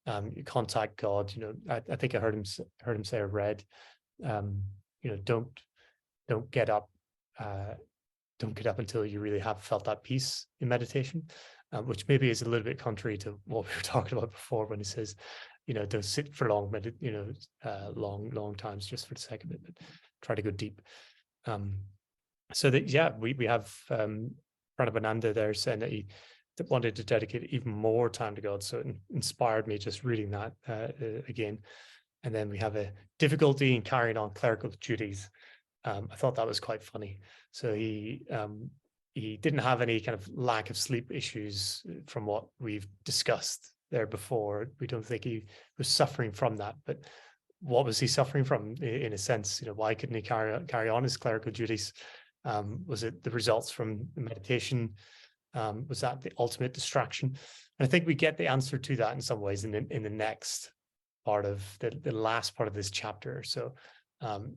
You contact God. I think I heard him say, or read, don't get up. Don't get up until you really have felt that peace in meditation, which maybe is a little bit contrary to what we were talking about before when he says, don't sit for long times just for the sake of it, but try to go deep. So that, we have Pranabananda there saying that he wanted to dedicate even more time to God. So it inspired me just reading that again. And then we have a difficulty in carrying on clerical duties. I thought that was quite funny. So he didn't have any kind of lack of sleep issues from what we've discussed there before. We don't think he was suffering from that, but what was he suffering from in a sense? Why couldn't he carry on his clerical duties? Was it the results from the meditation? Was that the ultimate distraction? And I think we get the answer to that in some ways in the next part of the last part of this chapter. So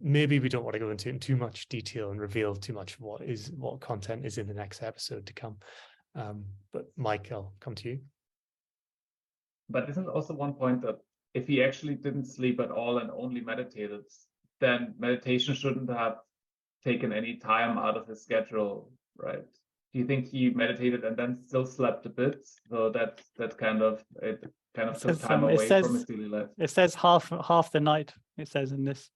maybe we don't want to go into it in too much detail and reveal too much of what content is in the next episode to come. But Mike, I'll come to you. But isn't also one point that if he actually didn't sleep at all and only meditated, then meditation shouldn't have taken any time out of his schedule, right? Do you think he meditated and then still slept a bit? So that kind of took time away from his daily life. It says half the night. It says in this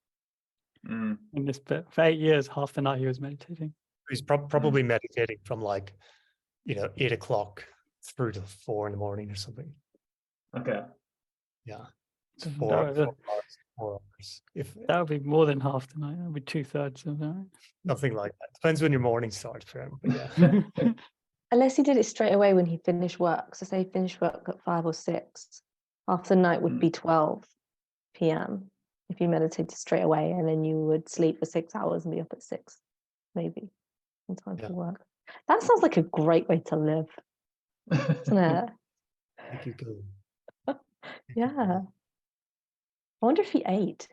bit, for 8 years, half the night he was meditating. He's probably meditating from 8 o'clock through to 4 in the morning or something. Okay. Yeah. It's 4 hours. If that would be more than half the night, that would be 2/3 of that. Nothing like that. Depends when your morning starts for him. But yeah. Unless he did it straight away when he finished work. So say he finished work at 5 or 6, half the night would be 12 p.m. if you meditated straight away, and then you would sleep for 6 hours and be up at 6, maybe, in time for work. That sounds like a great way to live, doesn't it? Thank you, Guru. Yeah. I wonder if he ate.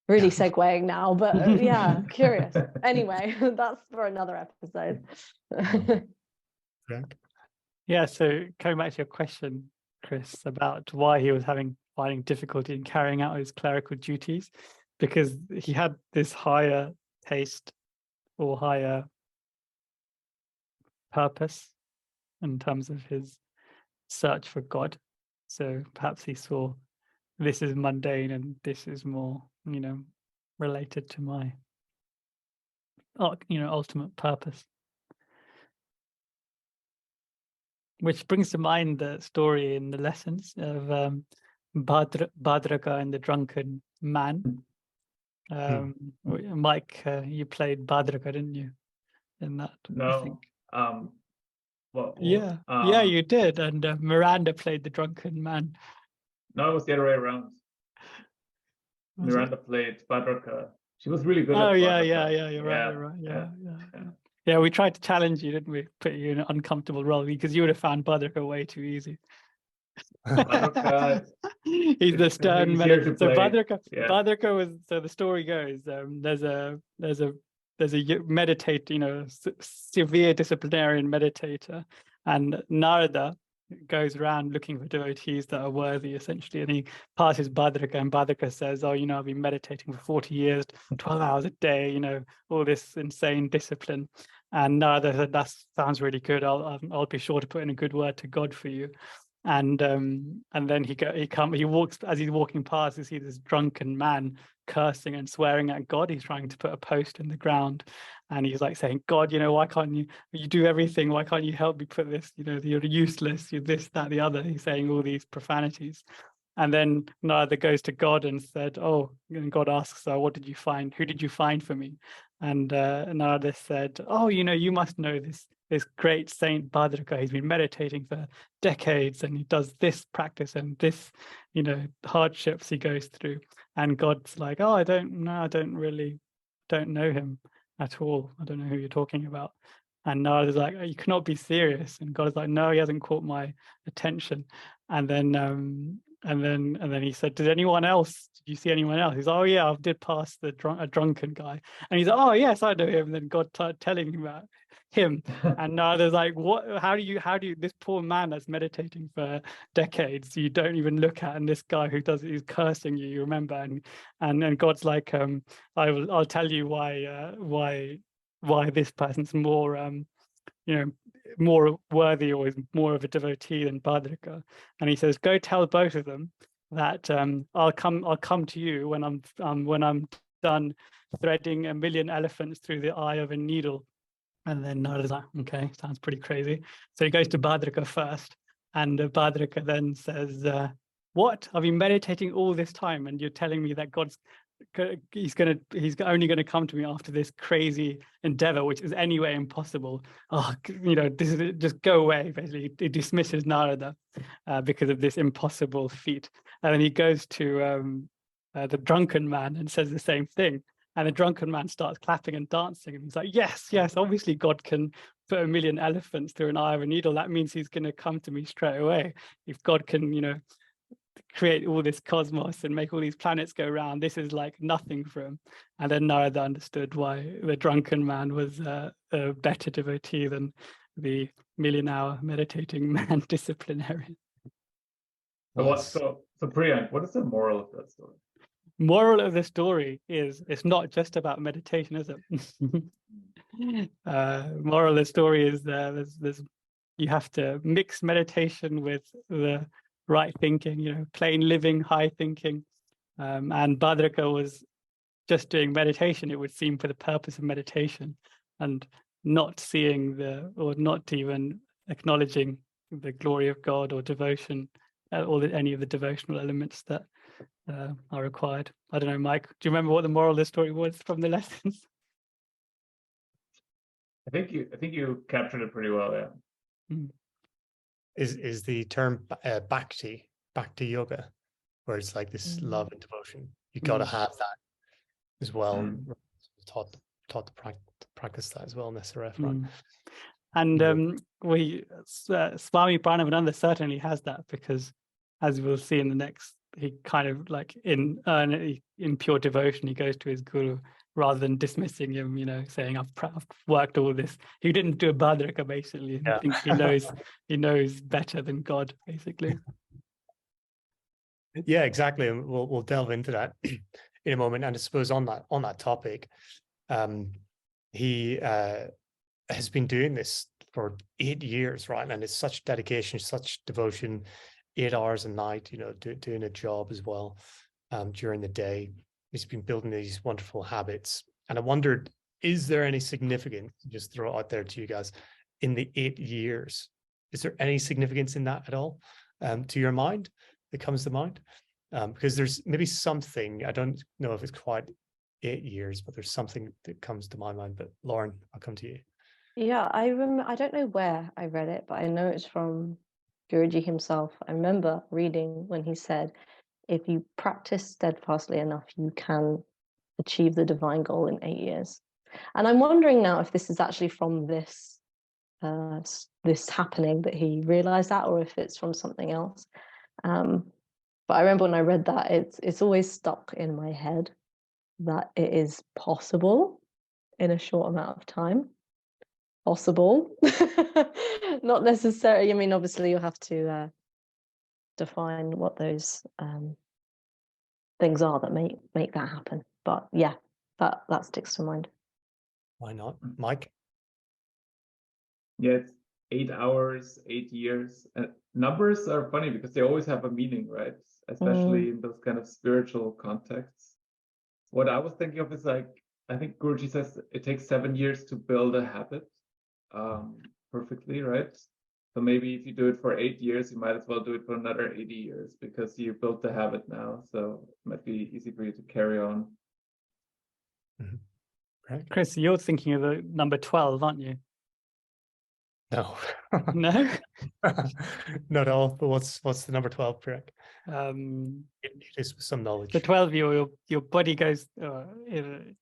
Really segueing now, but yeah, curious. Anyway, that's for another episode. Yeah, so coming back to your question, Chris, about why he was finding difficulty in carrying out his clerical duties, because he had this higher taste or higher purpose in terms of his search for God. So perhaps he saw this is mundane and this is more, related to my, ultimate purpose. Which brings to mind the story in the lessons of Bhadraka and the drunken man. Mike, you played Bhadraka, didn't you? In that, no. I think. Yeah, you did. And Miranda played the drunken man. No, it was the other way around. Miranda played Bhadraka. She was really good at Bhadraka. You're right. Yeah, we tried to challenge you, didn't we? Put you in an uncomfortable role because you would have found Bhadraka way too easy. Bhadraka, he's the stern meditator. So Bhadraka was. So the story goes, there's a meditator, severe disciplinarian meditator, and Narada goes around looking for devotees that are worthy, essentially, and he passes Bhadraka, and Bhadraka says, I've been meditating for 40 years, 12 hours a day, all this insane discipline. And Narada said, that sounds really good. I'll be sure to put in a good word to God for you. And then he walks, as he's walking past, you see this drunken man cursing and swearing at God. He's trying to put a post in the ground, and he's like saying, God, why can't you do everything? Why can't you help me put this, you're useless, you're this, that, the other. He's saying all these profanities. And then Narada goes to God and said, and God asks, what did you find? Who did you find for me? And Narada said, you must know this great saint Bhadraka. He's been meditating for decades, and he does this practice and this, hardships he goes through. And God's like, I don't know him at all. I don't know who you're talking about. And Narada's like, you cannot be serious. And God's like, no, he hasn't caught my attention. And then he said, did you see anyone else? He's like, I did pass a drunken guy. And he's like, oh yes, I know him. And then God started telling him about him. And now there's like, what, how do you this poor man that's meditating for decades, you don't even look at, and this guy who's cursing you remember, and God's like, I'll tell you why this person's more more worthy or is more of a devotee than Bhadraka. And he says, go tell both of them that I'll come to you when I'm done threading 1 million elephants through the eye of a needle. And then Narada's like, okay, sounds pretty crazy. So he goes to Bhadraka first, and Bhadraka then says, what? I've been meditating all this time, and you're telling me that he's only going to come to me after this crazy endeavor, which is anyway impossible. This is just go away. Basically, he dismisses Narada because of this impossible feat. And then he goes to the drunken man and says the same thing. And the drunken man starts clapping and dancing. And he's like, yes, yes, obviously God can put 1,000,000 elephants through an eye of a needle. That means he's going to come to me straight away. If God can, you know, create all this cosmos and make all these planets go around, this is like nothing for him. And then Narada understood why the drunken man was a better devotee than the million-hour meditating man disciplinarian. So Priyank, what is the moral of that story? Moral of the story is it's not just about meditation, is it? Moral of the story is there's you have to mix meditation with the right thinking, you know, plain living, high thinking. And Bhadraka was just doing meditation, it would seem, for the purpose of meditation, and not seeing or not even acknowledging the glory of God or devotion, or any of the devotional elements that are required. I don't know, Mike, do you remember what the moral of the story was from the lessons? I think you captured it pretty well, yeah. Is the term bhakti yoga, where it's like this love and devotion. You got to have that as well. Taught to practice that as well in this reference. And Swami Pranabananda certainly has that, because as we'll see in the next, he kind of like in pure devotion, he goes to his guru rather than dismissing him, you know, saying I've worked all this. He didn't do a Bhadraka, basically. I think he knows better than God, basically. Yeah, exactly. And we'll delve into that in a moment. And I suppose on that topic, he has been doing this for 8 years, right? And it's such dedication, such devotion, 8 hours a night, you know, doing a job as well during the day. He's been building these wonderful habits. And I wondered, is there any significance, just throw it out there to you guys, in the 8 years? Is there any significance in that at all, to your mind, that comes to mind? Because there's maybe something, I don't know if it's quite 8 years, but there's something that comes to my mind. But Lauren, I'll come to you. Yeah, I don't know where I read it, but I know it's from Guruji himself. I remember reading when he said, if you practice steadfastly enough, you can achieve the divine goal in 8 years. And I'm wondering now if this is actually from this happening that he realized that, or if it's from something else. But I remember when I read that, it's always stuck in my head that it is possible in a short amount of time. Possible. Not necessarily, I mean, obviously you'll have to define what those things are that make that happen. But yeah, that sticks to mind. Why not? Mike? Yeah, it's 8 hours, 8 years. Numbers are funny because they always have a meaning, right? Especially in those kind of spiritual contexts. What I was thinking of is like, I think Guruji says it takes 7 years to build a habit perfectly, right? So maybe if you do it for 8 years, you might as well do it for another 80 years because you built the habit now. So it might be easy for you to carry on. Right. Chris, you're thinking of the number 12, aren't you? No. No? Not all, but what's the number 12, Priyank? It is with some knowledge. The 12, your body goes in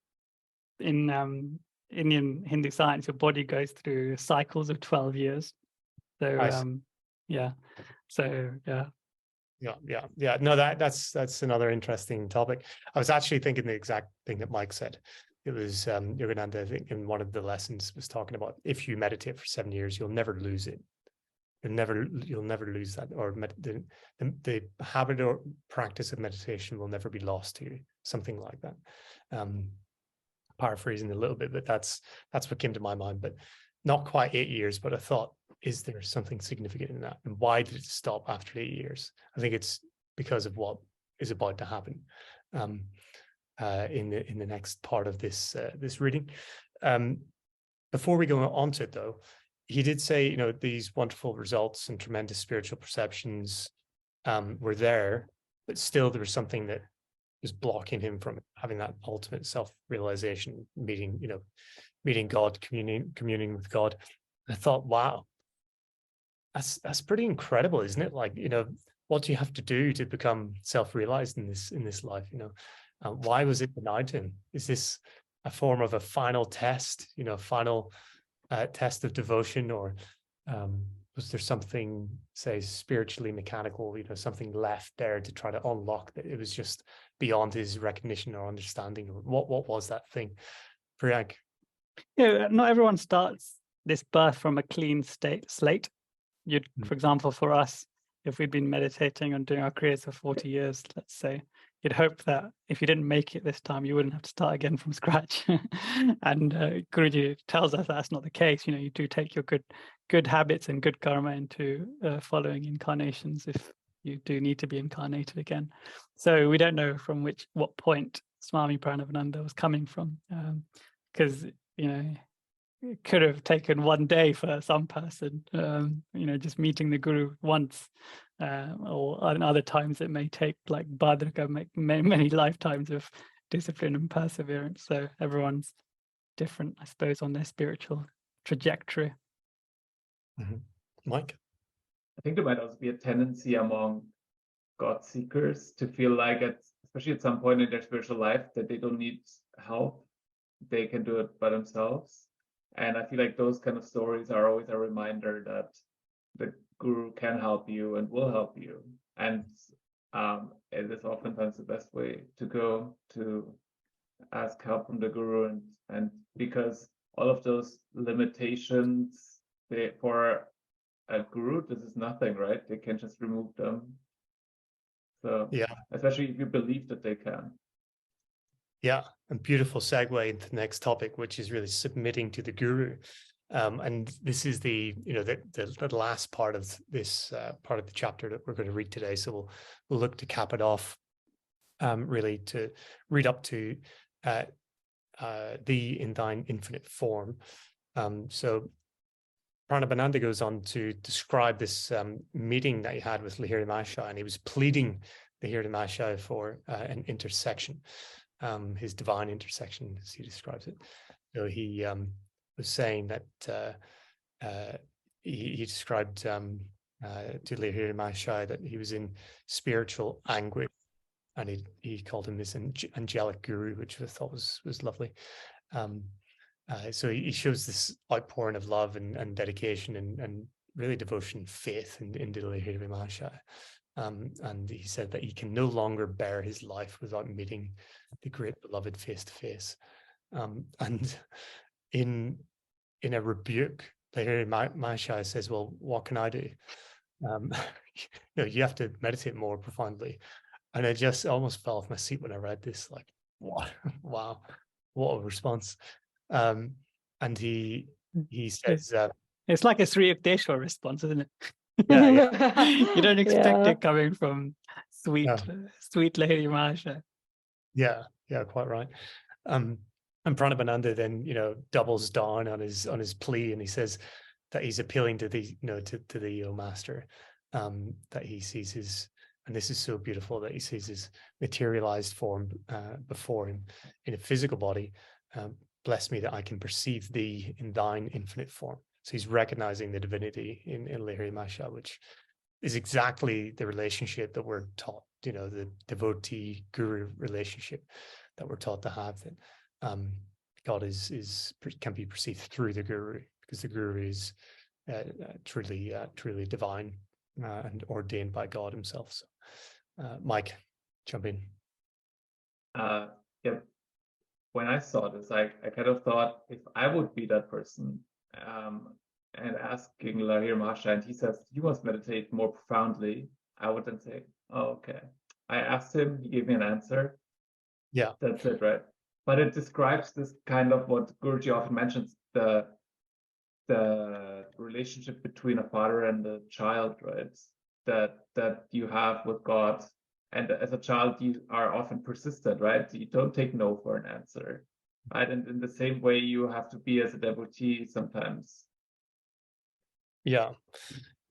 Indian Hindu science, your body goes through cycles of 12 years. So yeah. So yeah. No, that's another interesting topic. I was actually thinking the exact thing that Mike said. It was Yogananda, I think, in one of the lessons was talking about if you meditate for 7 years, you'll never lose it. You'll never lose that, or the habit or practice of meditation will never be lost to you. Something like that. Paraphrasing a little bit, but that's what came to my mind. But not quite 8 years. But I thought, is there something significant in that, and why did it stop after 8 years? I think it's because of what is about to happen. In the next part of this reading. Before we go on to it, though, he did say, you know, these wonderful results and tremendous spiritual perceptions were there, but still there was something that was blocking him from having that ultimate self-realization, meeting God, communing with God. And I thought, wow, that's pretty incredible, isn't it? Like, you know, what do you have to do to become self-realized in this life? Why was it denied to him? Is this a form of a final test, final test of devotion, or was there something, say, spiritually mechanical, something left there to try to unlock that it was just beyond his recognition or understanding? What was that thing? Priyank? Yeah, not everyone starts this birth from a clean slate. For example, for us, if we'd been meditating and doing our Kriyas for 40 years, let's say, you'd hope that if you didn't make it this time, you wouldn't have to start again from scratch. And Guruji tells us that's not the case. You do take your good habits and good karma into following incarnations if you do need to be incarnated again. So we don't know from what point Swami Pranabananda was coming from, because it could have taken one day for some person, just meeting the Guru once, or in other times it may take, like Bhadraka, many lifetimes of discipline and perseverance. So everyone's different, I suppose, on their spiritual trajectory. Mike? I think there might also be a tendency among God seekers to feel like, especially at some point in their spiritual life, that they don't need help. They can do it by themselves. And I feel like those kind of stories are always a reminder that the Guru can help you and will help you. And it is oftentimes the best way to go, to ask help from the Guru. And because all of those limitations, for a Guru, this is nothing, right? They can just remove them. So yeah, especially if you believe that they can. Yeah, and beautiful segue into the next topic, which is really submitting to the Guru. And this is the last part of this part of the chapter that we're going to read today. So we'll look to cap it off, really to read up to thee in thine infinite form. So Pranabananda goes on to describe this meeting that he had with Lahiri Mahasaya, and he was pleading Lahiri Mahasaya for an intersection. His divine intersection, as he describes it. So he was saying that he described to Lahiri Mahasaya that he was in spiritual anguish, and he called him this angelic Guru, which I thought was lovely. So he shows this outpouring of love and dedication and really devotion, faith into Lahiri Mahasaya. And he said that he can no longer bear his life without meeting the great beloved face to face. And in a rebuke, Lahiri Mahasaya says, "Well, what can I do? You have to meditate more profoundly." And I just almost fell off my seat when I read this. Like, what? Wow, what a response! And he says, it's like a Sri Yukteswar response, isn't it? Yeah. You don't expect it coming from sweet Lahiri Mahasaya. Yeah, quite right. And Pranabananda then, doubles down on his plea, and he says that he's appealing to the, to the master, that he sees his, and this is so beautiful, that he sees his materialized form before him in a physical body. Bless me that I can perceive thee in thine infinite form. So he's recognizing the divinity in Lahiri Mahasaya, which is exactly the relationship that we're taught, the devotee guru relationship that we're taught to have, that God can be perceived through the Guru, because the Guru is truly divine and ordained by God himself. So Mike, jump in. Yeah. When I saw this, I kind of thought, if I would be that person, and asking Lahiri Mahasaya, and he says, "You must meditate more profoundly," I would then say, "Oh, okay." I asked him, he gave me an answer. Yeah. That's it, right? But it describes this kind of what Guruji often mentions, the relationship between a father and a child, right? That you have with God. And as a child, you are often persistent, right? You don't take no for an answer, right? And in the same way, you have to be as a devotee sometimes. Yeah,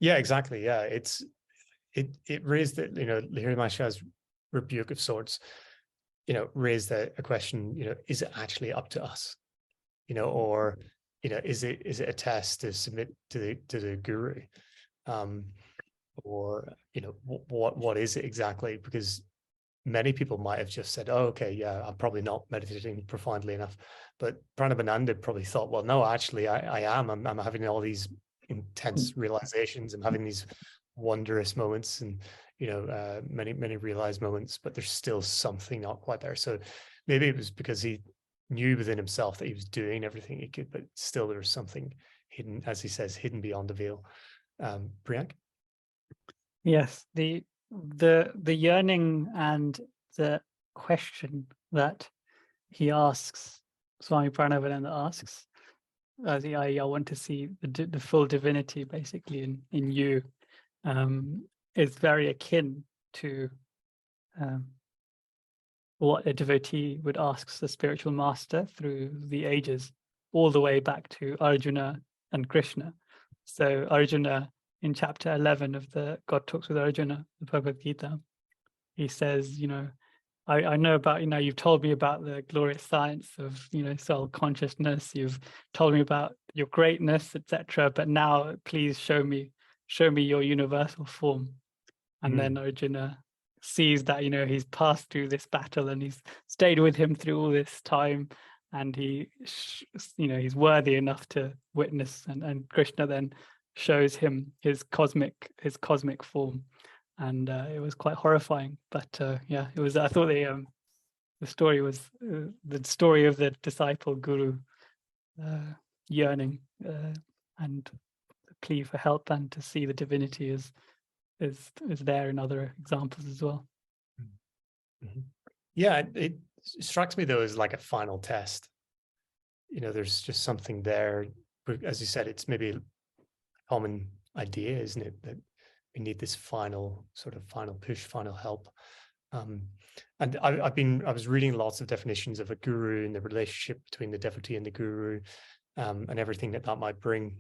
exactly. Yeah, it raised that, Lahiri Mahasaya's rebuke of sorts, raised a question, is it actually up to us, or is it a test to submit to the Guru? or what is it exactly? Because many people might have just said, oh, okay, yeah, I'm probably not meditating profoundly enough. But Pranabananda probably thought, well, no, actually, I am. I'm having all these intense realizations. I'm having these wondrous moments, and many realized moments, but there's still something not quite there. So maybe it was because he knew within himself that he was doing everything he could, but still there was something hidden, as he says, hidden beyond the veil. Priyank? Yes, the yearning and the question that he asks, Swami Pranabananda asks, I want to see the full divinity basically in you, is very akin to what a devotee would ask the spiritual master through the ages, all the way back to Arjuna and Krishna. So Arjuna, in chapter 11 of the God Talks with Arjuna, the Bhagavad Gita, he says, I know about, you've told me about the glorious science of, soul consciousness. You've told me about your greatness, etc. But now, please show me your universal form. And then Arjuna sees that, he's passed through this battle and he's stayed with him through all this time, and he's worthy enough to witness. And Krishna then shows him his cosmic form. And it was quite horrifying, but it was. I thought the story was the story of the disciple guru yearning and the plea for help, and to see the divinity is there in other examples as well. Mm-hmm. Yeah, it strikes me though as like a final test. There's just something there. As you said, it's maybe a common idea, isn't it, that we need this final push, final help. And I was reading lots of definitions of a guru and the relationship between the devotee and the guru, and everything that might bring.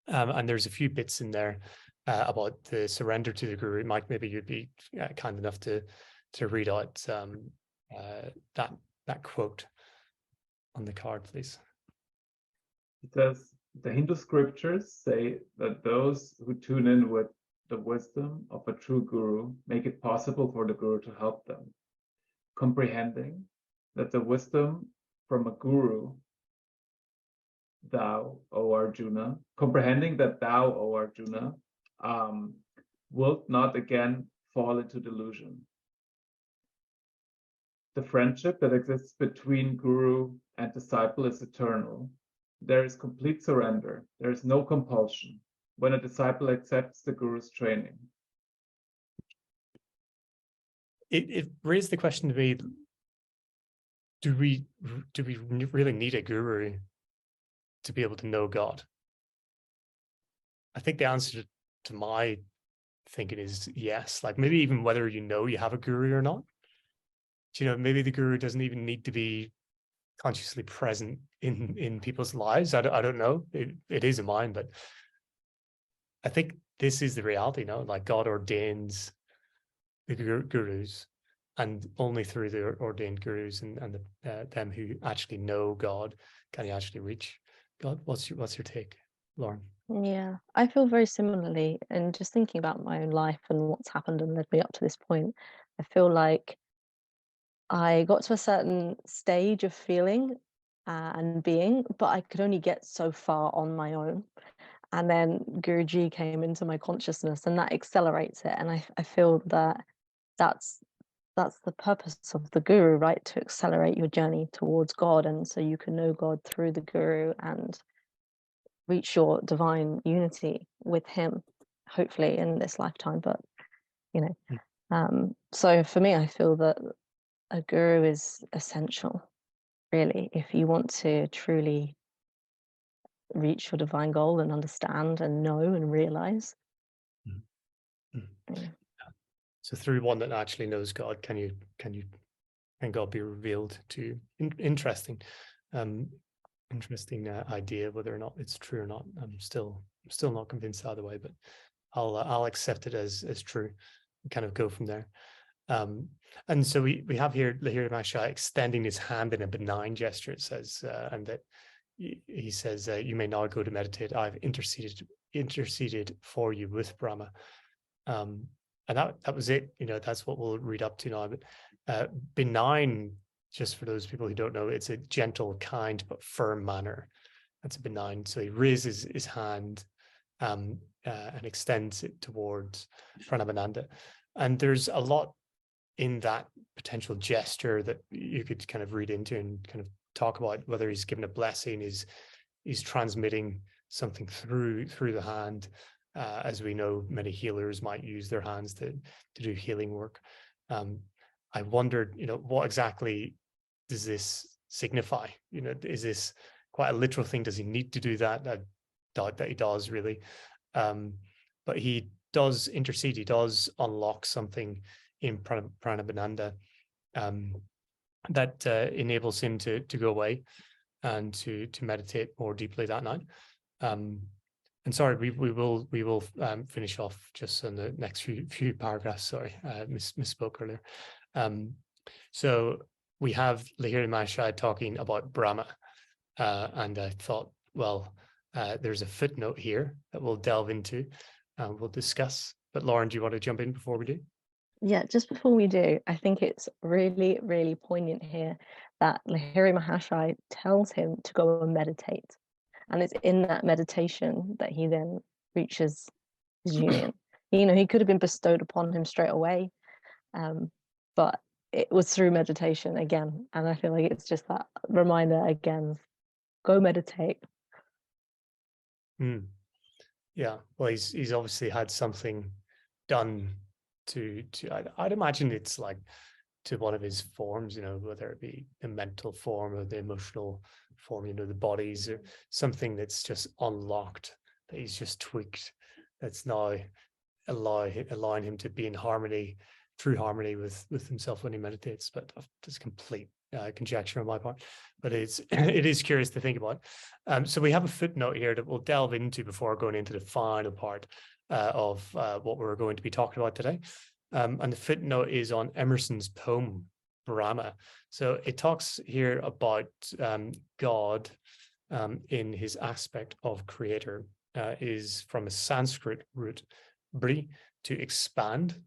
And there's a few bits in there about the surrender to the guru. Mike, maybe you'd be kind enough to read out that quote on the card, please. It says, the Hindu scriptures say that those who tune in with the wisdom of a true guru make it possible for the guru to help them. Comprehending that the wisdom from a guru, thou, O Arjuna, wilt not again fall into delusion. The friendship that exists between guru and disciple is eternal. There is complete surrender. There is no compulsion when a disciple accepts the guru's training. It raised the question to me, do we really need a guru to be able to know God? I think the answer to my thinking is yes. Like maybe even whether you have a guru or not. Maybe the guru doesn't even need to be consciously present in people's lives. I don't know. It is in mine, but I think this is the reality now. Like God ordains the gurus, and only through the ordained gurus and them who actually know God can you actually reach God. What's your take, Lauren? Yeah, I feel very similarly, and just thinking about my own life and what's happened and led me up to this point, I feel like I got to a certain stage of feeling and being, but I could only get so far on my own. And then Guruji came into my consciousness, and that accelerates it. And I feel that that's the purpose of the guru, right? To accelerate your journey towards God, and so you can know God through the guru and reach your divine unity with him, hopefully in this lifetime. But so for me, I feel that a guru is essential, really, if you want to truly reach your divine goal and understand and know and realize. Yeah. So through one that actually knows God, can God be revealed to you? Interesting idea. Whether or not it's true or not, I'm still not convinced either way, but I'll accept it as true and kind of go from there. And so we have here Lahiri Mahasaya extending his hand in a benign gesture. It says, and that he says, you may now go to meditate. I've interceded interceded for you with Brahma. And that was it. That's what we'll read up to now. But benign, just for those people who don't know, it's a gentle, kind, but firm manner. That's a benign. So he raises his hand and extends it towards Pranabananda. And there's a lot in that potential gesture that you could kind of read into and kind of talk about whether he's given a blessing, he's transmitting something through the hand. As we know, many healers might use their hands to do healing work. I wondered, what exactly does this signify? Is this quite a literal thing? Does he need to do that? I doubt that he does, really. But he does intercede. He does unlock something in Pranabananda that enables him to go away and to meditate more deeply that night. And sorry, we will finish off just on the next few paragraphs. Sorry, misspoke earlier. So we have Lahiri Mahasaya talking about Brahma, and I thought, well, there's a footnote here that we'll delve into and we'll discuss. But Lauren, do you want to jump in before we do? Yeah, just before we do, I think it's really, really poignant here that Lahiri Mahasaya tells him to go and meditate. And it's in that meditation that he then reaches his union. He could have been bestowed upon him straight away, but it was through meditation again. And I feel like it's just that reminder again, go meditate. Yeah, well, he's obviously had something done to I'd imagine it's like to one of his forms, whether it be the mental form or the emotional form, the bodies, or something that's just unlocked, that he's just tweaked, that's now allowing him to be in harmony, true harmony with himself when he meditates. But that's complete conjecture on my part, but it is curious to think about. So we have a footnote here that we'll delve into before going into the final part of what we're going to be talking about today. And the footnote is on Emmerson's poem, Brahma. So it talks here about God in his aspect of creator, is from a Sanskrit root, bri, to expand.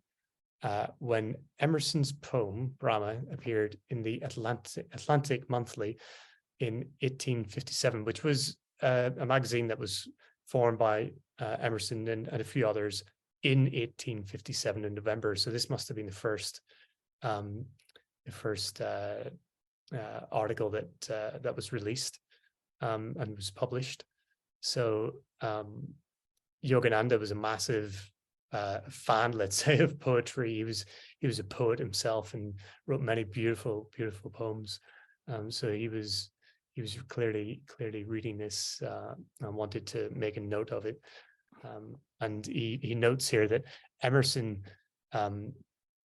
When Emmerson's poem, Brahma, appeared in the Atlantic Monthly in 1857, which was a magazine that was formed by Emmerson and a few others in 1857 in November. So this must have been the first article that was released and was published. So Yogananda was a massive fan, let's say, of poetry. He was a poet himself and wrote many beautiful poems. So he was clearly reading this and wanted to make a note of it. And he notes here that Emmerson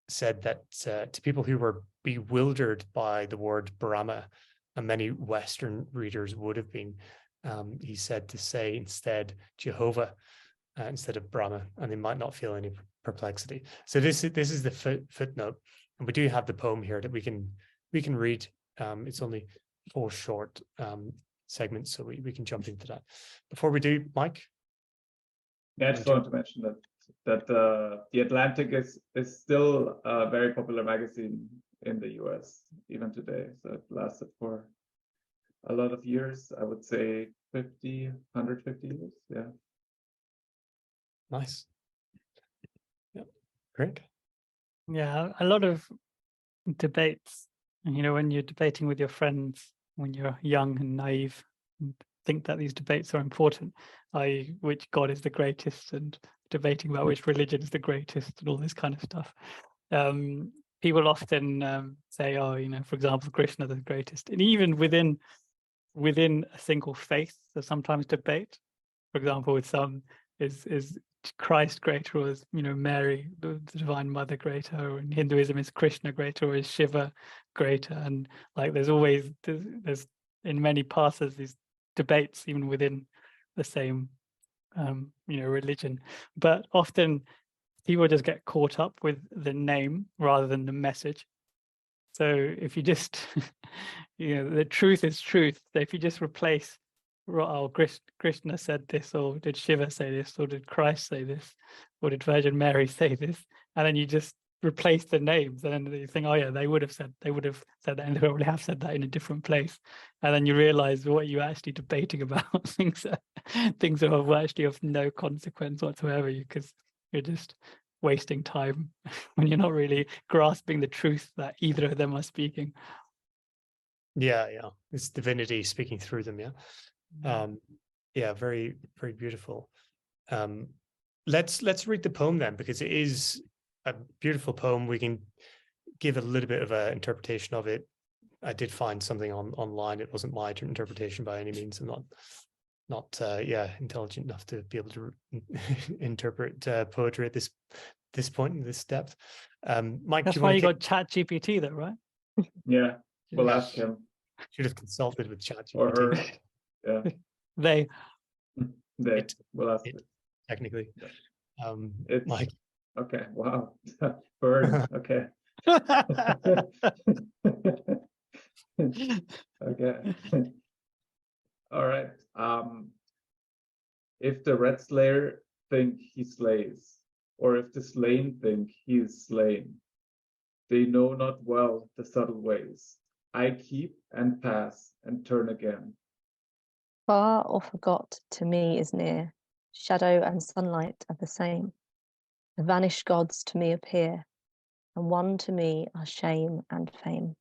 said that to people who were bewildered by the word Brahma, and many Western readers would have been, he said to say instead Jehovah instead of Brahma, and they might not feel any perplexity. So this is the footnote, and we do have the poem here that we can read. It's only 4 short segments, so we can jump into that. Before we do, Mike? Yeah, I just wanted to mention that the Atlantic is still a very popular magazine in the US even today. So it lasted for a lot of years. I would say 150 years. Yeah. Nice. Yeah, great. Yeah, a lot of debates. When you're debating with your friends, when you're young and naive, and think that these debates are important, i.e., which God is the greatest, and debating about which religion is the greatest, and all this kind of stuff. People often say, for example, Krishna is the greatest, and even within a single faith, there's sometimes debate. For example, with some, is Christ greater, or is Mary, the Divine Mother, greater? Or in Hinduism, is Krishna greater, or is Shiva greater? And like, there's always there's in many paths these debates even within the same religion. But often people just get caught up with the name rather than the message. So if you just the truth is truth. So if you just replace oh, Krishna said this, or did Shiva say this, or did Christ say this, or did Virgin Mary say this? And then you just replace the names, and then you think, oh yeah, they would have said that, and they probably have said that in a different place. And then you realize what you're actually debating about, things that are actually of no consequence whatsoever, because you're just wasting time when you're not really grasping the truth that either of them are speaking. Yeah, it's divinity speaking through them. Very, very beautiful. Let's read the poem then, because it is a beautiful poem. We can give a little bit of an interpretation of it. I did find something online. It wasn't my interpretation by any means. I'm not intelligent enough to be able to interpret poetry at this point in this depth. Mike, that's why you got ChatGPT though, right? Yeah, we'll ask him. Should have consulted with ChatGPT. Or her. Yeah. They. We'll ask it. Technically. It's Mike. Okay. Wow. Burn. Okay. Okay. All right. If the red slayer think he slays, or if the slain think he is slain, they know not well the subtle ways. I keep and pass and turn again. Far or forgot to me is near. Shadow and sunlight are the same. The vanished gods to me appear, and one to me are shame and fame.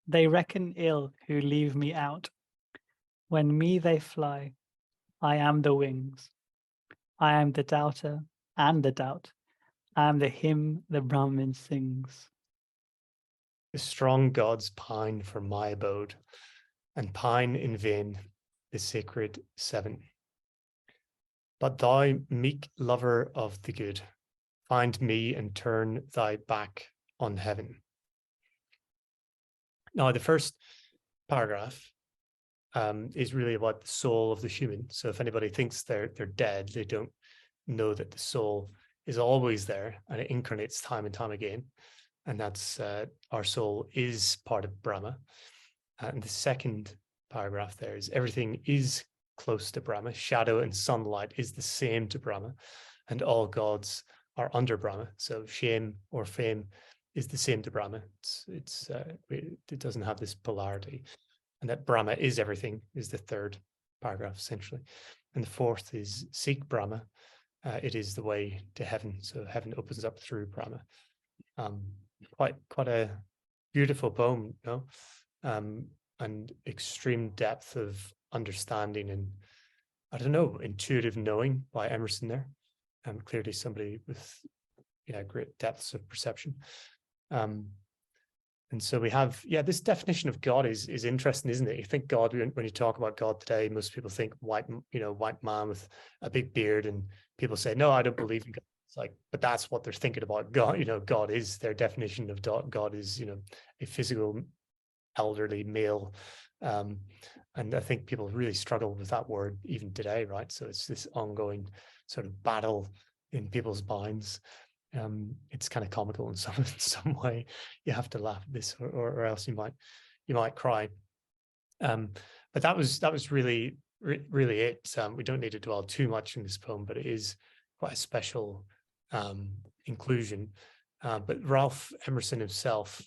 They reckon ill who leave me out. When me they fly, I am the wings. I am the doubter and the doubt. I am the hymn the Brahmin sings. The strong gods pine for my abode, and pine in vain the sacred seven. But thou, meek lover of the good, find me and turn thy back on heaven. Now, the first paragraph is really about the soul of the human. So if anybody thinks they're dead, they don't know that the soul is always there and it incarnates time and time again. And that's our soul is part of Brahma. And the second paragraph there is everything is close to Brahma. Shadow and sunlight is the same to Brahma, and all gods are under Brahma. So shame or fame is the same to Brahma. It doesn't have this polarity. And that Brahma is everything is the third paragraph essentially. And the fourth is seek Brahma. It is the way to heaven. So heaven opens up through Brahma. Quite a beautiful poem, you know, and extreme depth of understanding and, I don't know, intuitive knowing by Emmerson there. Clearly somebody with great depths of perception. And so we have, this definition of God is interesting, isn't it? You think God, when you talk about God today, most people think white man with a big beard, and people say, no, I don't believe in God. It's like, but that's what they're thinking about God. God is, their definition of God is, a physical elderly male. And I think people really struggle with that word even today, right? So it's this ongoing sort of battle in people's minds. It's kind of comical in some way. You have to laugh at this, or else you might cry. But that was really it. We don't need to dwell too much in this poem, but it is quite a special inclusion. But Ralph Emerson himself,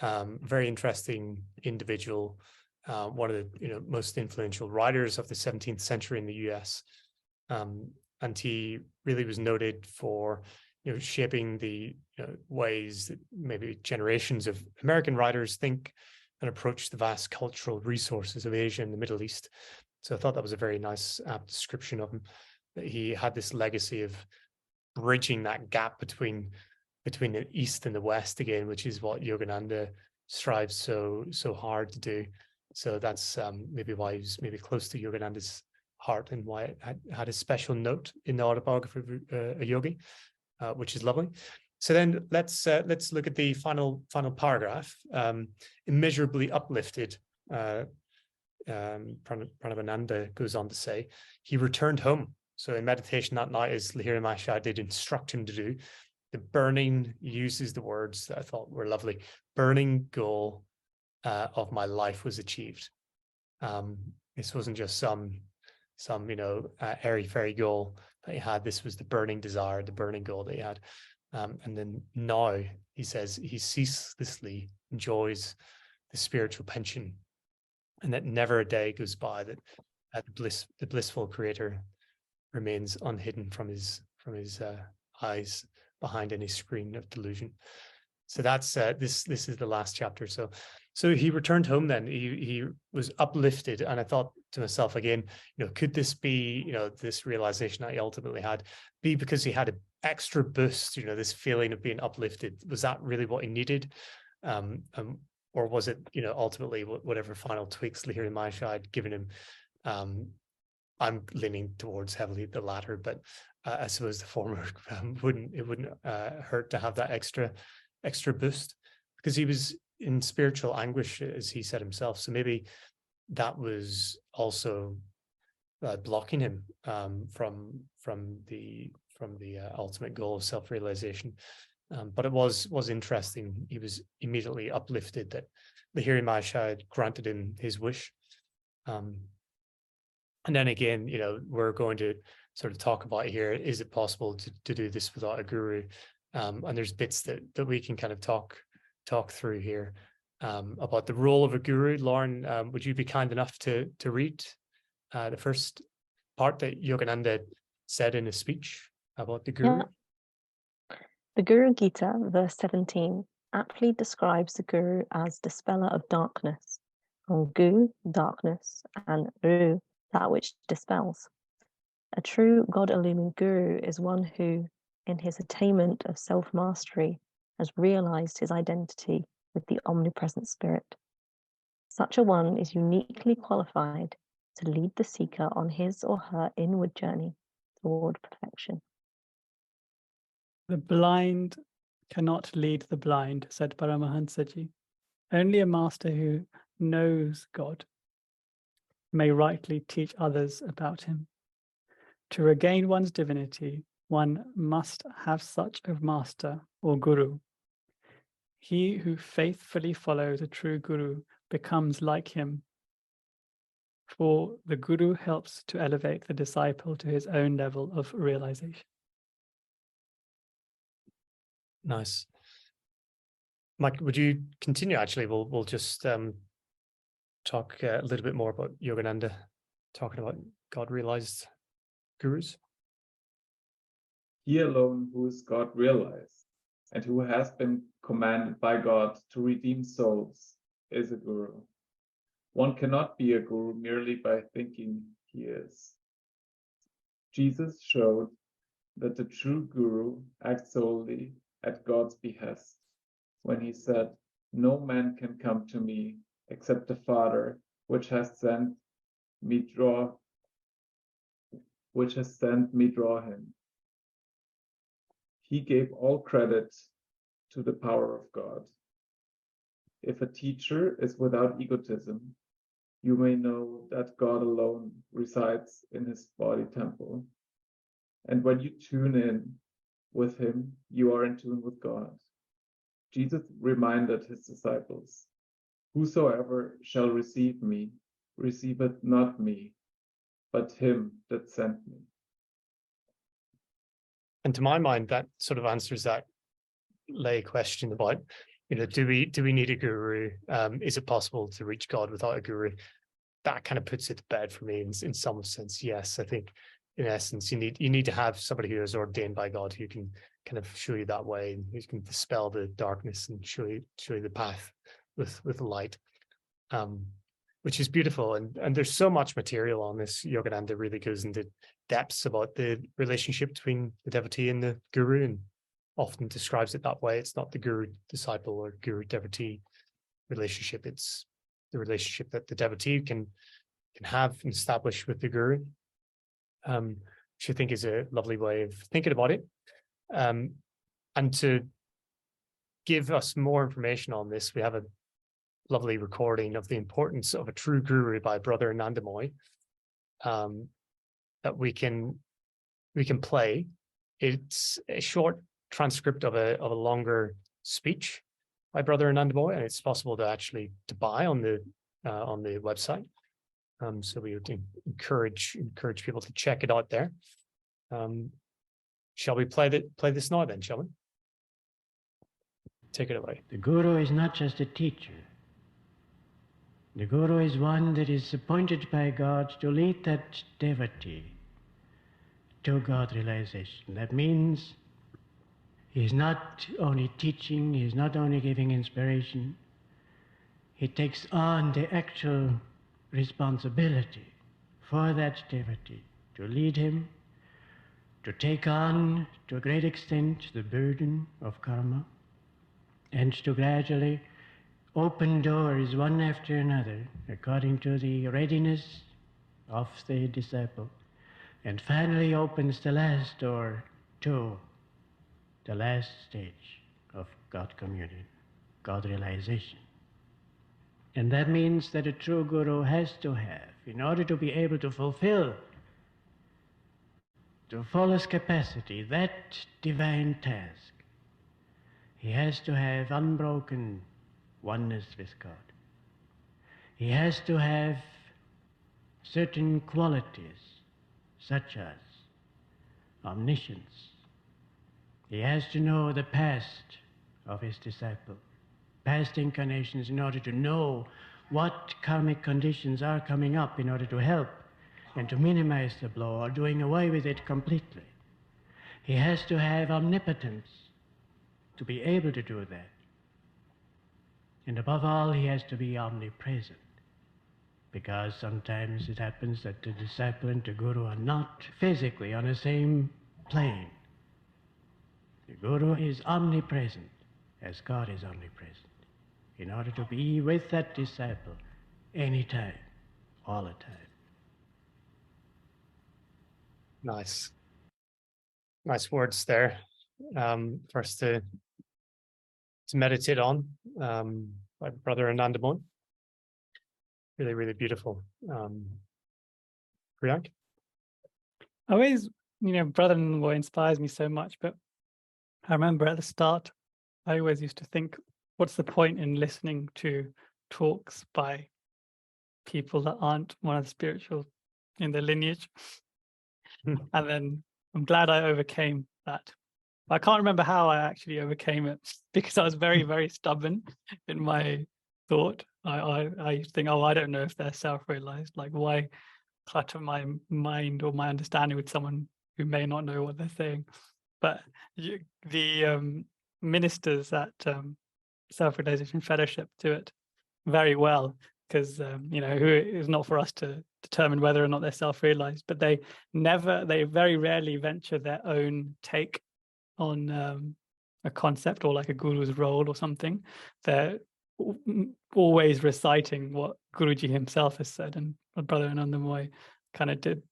very interesting individual, one of the most influential writers of the 17th century in the US, and he really was noted for shaping the ways that maybe generations of American writers think and approach the vast cultural resources of Asia and the Middle East. So I thought that was a very nice apt description of him, that he had this legacy of bridging that gap between the East and the West again, which is what Yogananda strives so hard to do. So that's maybe why he's maybe close to Yogananda's heart, and why it had a special note in the Autobiography of a Yogi, which is lovely. So then let's look at the final paragraph. Immeasurably uplifted, Pranabananda goes on to say, he returned home. So in meditation that night, as Lahiri Mahasaya did instruct him to do, the burning, uses the words that I thought were lovely, burning goal of my life was achieved. This wasn't just some airy fairy goal that he had. This was the burning desire, the burning goal that he had. And then now he says he ceaselessly enjoys the spiritual pension, and that never a day goes by that the blissful creator remains unhidden from his eyes behind any screen of delusion. So that's this is the last chapter. So he returned home then. He was uplifted, and I thought to myself again, could this be, this realization that he ultimately had, be because he had an extra boost, this feeling of being uplifted? Was that really what he needed? Or was it, ultimately whatever final tweaks Lahiri Mahasaya had given him? I'm leaning towards heavily the latter, but I suppose the former wouldn't hurt to have that extra boost, because he was in spiritual anguish, as he said himself. So maybe that was also blocking him from the ultimate goal of self-realization. But it was interesting. He was immediately uplifted that Lahiri Mahasaya had granted him his wish. And then again, we're going to sort of talk about here, is it possible to do this without a guru? And there's bits that we can kind of talk through here about the role of a guru. Lauren, would you be kind enough to read the first part that Yogananda said in his speech about the guru? Yeah. The Guru Gita, verse 17, aptly describes the guru as dispeller of darkness, and gu, darkness, and ru, that which dispels. A true God-illumined guru is one who, in his attainment of self-mastery, has realized his identity with the omnipresent spirit. Such a one is uniquely qualified to lead the seeker on his or her inward journey toward perfection. The blind cannot lead the blind, said Paramahansa Ji. Only a master who knows God may rightly teach others about him. To regain one's divinity, one must have such a master or guru. He who faithfully follows a true guru becomes like him, for the guru helps to elevate the disciple to his own level of realization. Nice. Mike, would you continue? Actually, we'll just talk a little bit more about Yogananda, talking about God-realized gurus. He alone who is God realized and who has been commanded by God to redeem souls is a guru. One cannot be a guru merely by thinking he is. Jesus showed that the true guru acts solely at God's behest when he said, "No man can come to me except the Father which has sent me draw him." He gave all credit to the power of God. If a teacher is without egotism, you may know that God alone resides in his body temple. And when you tune in with him, you are in tune with God. Jesus reminded his disciples, "Whosoever shall receive me, receiveth not me, but him that sent me." And to my mind, that sort of answers that lay question about, do we need a guru? Is it possible to reach God without a guru? That kind of puts it to bed for me in some sense. Yes, I think in essence, you need to have somebody who is ordained by God who can kind of show you that way, and who can dispel the darkness and show you the path with light, which is beautiful. And there's so much material on this. Yogananda really goes into depths about the relationship between the devotee and the guru, and often describes it that way. It's not the guru-disciple or guru-devotee relationship. It's the relationship that the devotee can have and establish with the guru, which I think is a lovely way of thinking about it. And to give us more information on this, we have a lovely recording of the importance of a true guru by Brother Nandamoy that we can play. It's a short transcript of a longer speech by Brother Nandamoy, and it's possible to buy on the website. So we would encourage people to check it out there. Shall we play this now then, shall we? Take it away. The Guru is not just a teacher. The Guru is one that is appointed by God to lead that devotee to God realization. That means he is not only teaching, he is not only giving inspiration, he takes on the actual responsibility for that devotee to lead him, to take on, to a great extent, the burden of karma, and to gradually open doors one after another according to the readiness of the disciple, and finally opens the last door to the last stage of God communion, God realization. And that means that a true Guru has to have, in order to be able to fulfill to fullest capacity that divine task, he has to have unbroken oneness with God. He has to have certain qualities, such as omniscience. He has to know the past of his disciple, past incarnations, in order to know what karmic conditions are coming up in order to help and to minimize the blow or doing away with it completely. He has to have omnipotence to be able to do that. And above all, he has to be omnipresent, because sometimes it happens that the disciple and the Guru are not physically on the same plane. The Guru is omnipresent as God is omnipresent, in order to be with that disciple anytime, all the time. Nice words there for us to meditate on by Brother Anandamon. Really, really beautiful. Priyank? Always, brother-in-law inspires me so much, but I remember at the start, I always used to think, what's the point in listening to talks by people that aren't one of the spiritual in the lineage? And then I'm glad I overcame that. I can't remember how I actually overcame it, because I was very, very stubborn in my thought. I used to think, I don't know if they're self-realized. Like, why clutter my mind or my understanding with someone who may not know what they're saying? But the ministers at Self-Realization Fellowship do it very well, because who is not for us to determine whether or not they're self-realized, but they very rarely venture their own take on a concept or like a guru's role or something. They're always reciting what Guruji himself has said, and my brother Anandamoy kind of did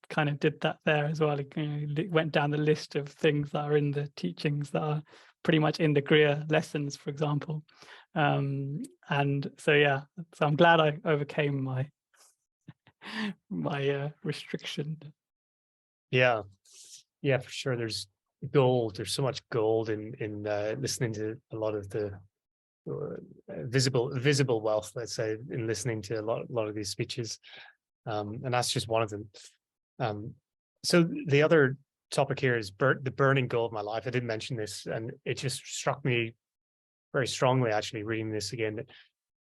that there as well. He went down the list of things that are in the teachings that are pretty much in the Griya lessons, for example. And so I'm glad I overcame my restriction. Yeah, for sure. There's gold. There's so much gold in listening to a lot of the visible wealth, let's say, in listening to a lot of these speeches, and that's just one of them. So the other topic here is the burning goal of my life. I didn't mention this, and it just struck me very strongly, actually, reading this again, that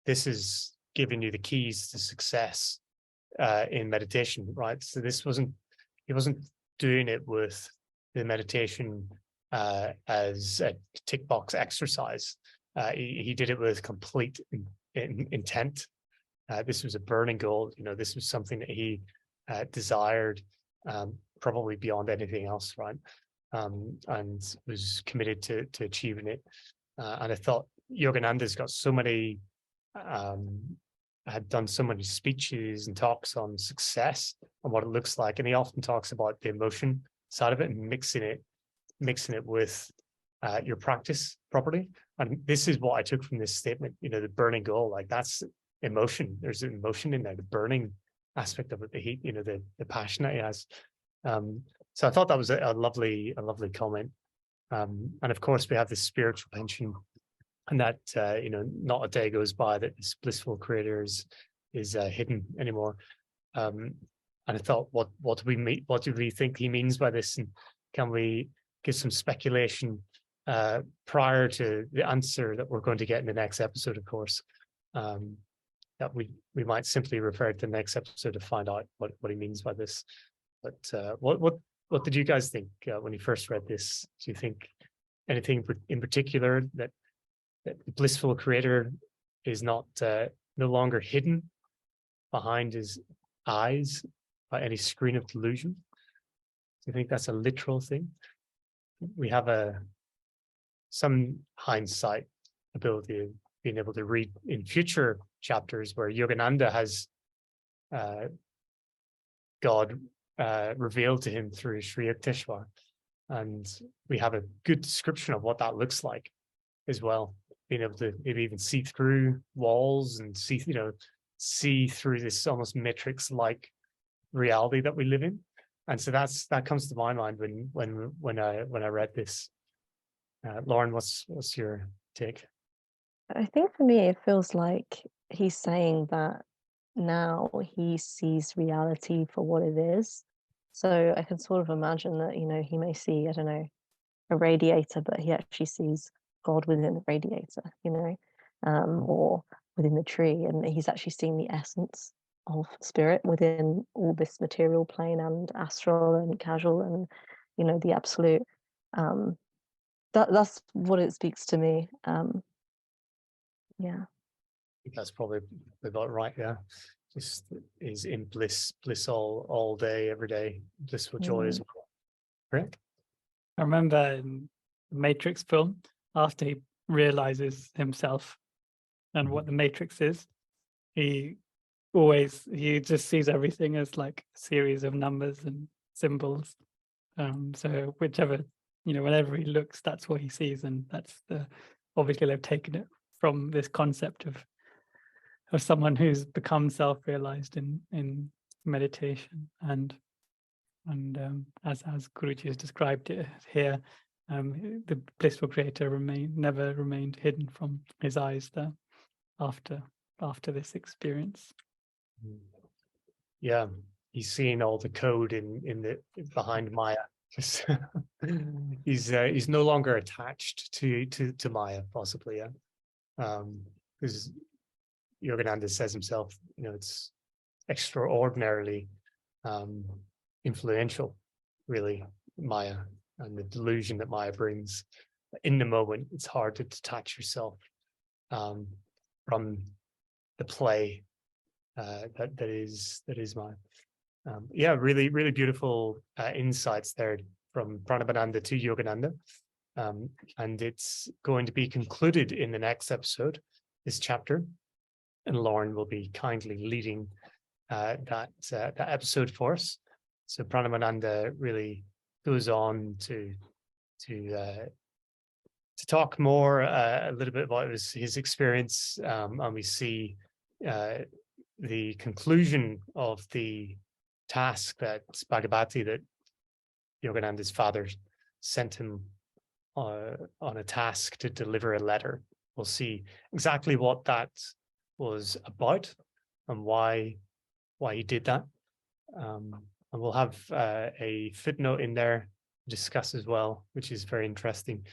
this is giving you the keys to success in meditation, right? So he wasn't doing it with the meditation as a tick box exercise. He did it with complete intent. This was a burning goal. This was something that he desired, probably beyond anything else, right? And was committed to achieving it. And I thought Yogananda's got so many, had done so many speeches and talks on success and what it looks like, and he often talks about the emotion side of it and mixing it with your practice properly. And this is what I took from this statement, the burning goal, like that's emotion. There's an emotion in there, the burning aspect of it, the heat, the passion that he has. So I thought that was a lovely comment. And of course we have this spiritual tension, and that not a day goes by that this blissful creator is hidden anymore. And I thought, what do we think he means by this, and can we give some speculation prior to the answer that we're going to get in the next episode, of course, that we might simply refer to the next episode to find out what he means by this. But what did you guys think when you first read this? Do you think anything in particular that the blissful creator is not no longer hidden behind his eyes by any screen of delusion? Do you think that's a literal thing? We have some hindsight ability of being able to read in future chapters where Yogananda has God revealed to him through Sri Yukteswar, and we have a good description of what that looks like as well, being able to maybe even see through walls and see through this almost matrix-like reality that we live in. And so that comes to my mind when I read this. Lauren, what's your take? I think for me, it feels like he's saying that now he sees reality for what it is. So I can sort of imagine that, he may see, I don't know, a radiator, but he actually sees God within the radiator, or within the tree. And he's actually seeing the essence of spirit within all this material plane and astral and casual and, the absolute. That's what it speaks to me. Yeah. I think that's probably about right. Yeah, just is in bliss all day, every day, blissful joy as well. Correct. I remember in the Matrix film, after he realizes himself and what the Matrix is, he just sees everything as like a series of numbers and symbols. So whenever he looks, that's what he sees, and that's obviously they've taken it from this concept of someone who's become self-realized in meditation, and as Guruji has described it here, the blissful creator never remained hidden from his eyes there after this experience. Yeah, he's seeing all the code behind Maya. He's no longer attached to Maya, possibly. Yeah, because Yogananda says himself, it's extraordinarily influential, really, Maya, and the delusion that Maya brings. In the moment, it's hard to detach yourself from the play that is Maya. Really, really beautiful insights there from Pranabananda to Yogananda. And it's going to be concluded in the next episode, this chapter. And Lauren will be kindly leading that episode for us. So Pranabananda really goes on to talk more a little bit about his experience, and we see the conclusion of the task that Bhagavati, that Yogananda's father sent him on a task to deliver a letter. We'll see exactly what that was about and why he did that. And we'll have a footnote in there to discuss as well, which is very interesting.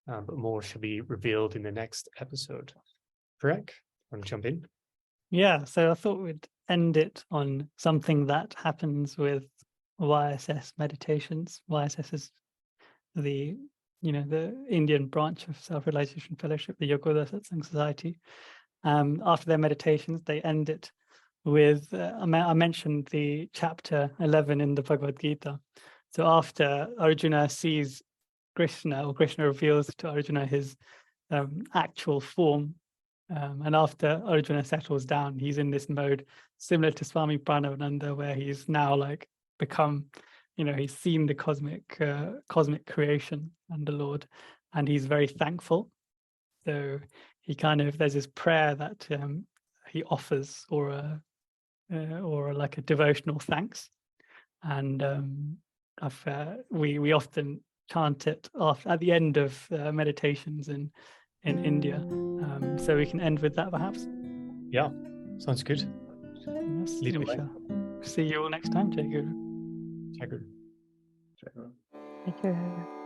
But more shall be revealed in the next episode. Correct? Want to jump in? Yeah, so I thought we'd end it on something that happens with YSS meditations. YSS is the Indian branch of Self-Realization Fellowship, the Yogoda Satsang Society. After their meditations, they end it with, I mentioned the chapter 11 in the Bhagavad Gita. So after Arjuna sees Krishna, or Krishna reveals to Arjuna his actual form, and after Arjuna settles down, he's in this mode similar to Swami Pranabananda, where he's now become, he's seen the cosmic creation and the Lord, and he's very thankful. So he there's this prayer that he offers, or like a devotional thanks, and we often chant it at the end of meditations in India. So we can end with that, perhaps. Yeah, sounds good. Yes, Lead we away. shall. See you all next time, Jai Guru. Jai Guru. Check it out. Thank you.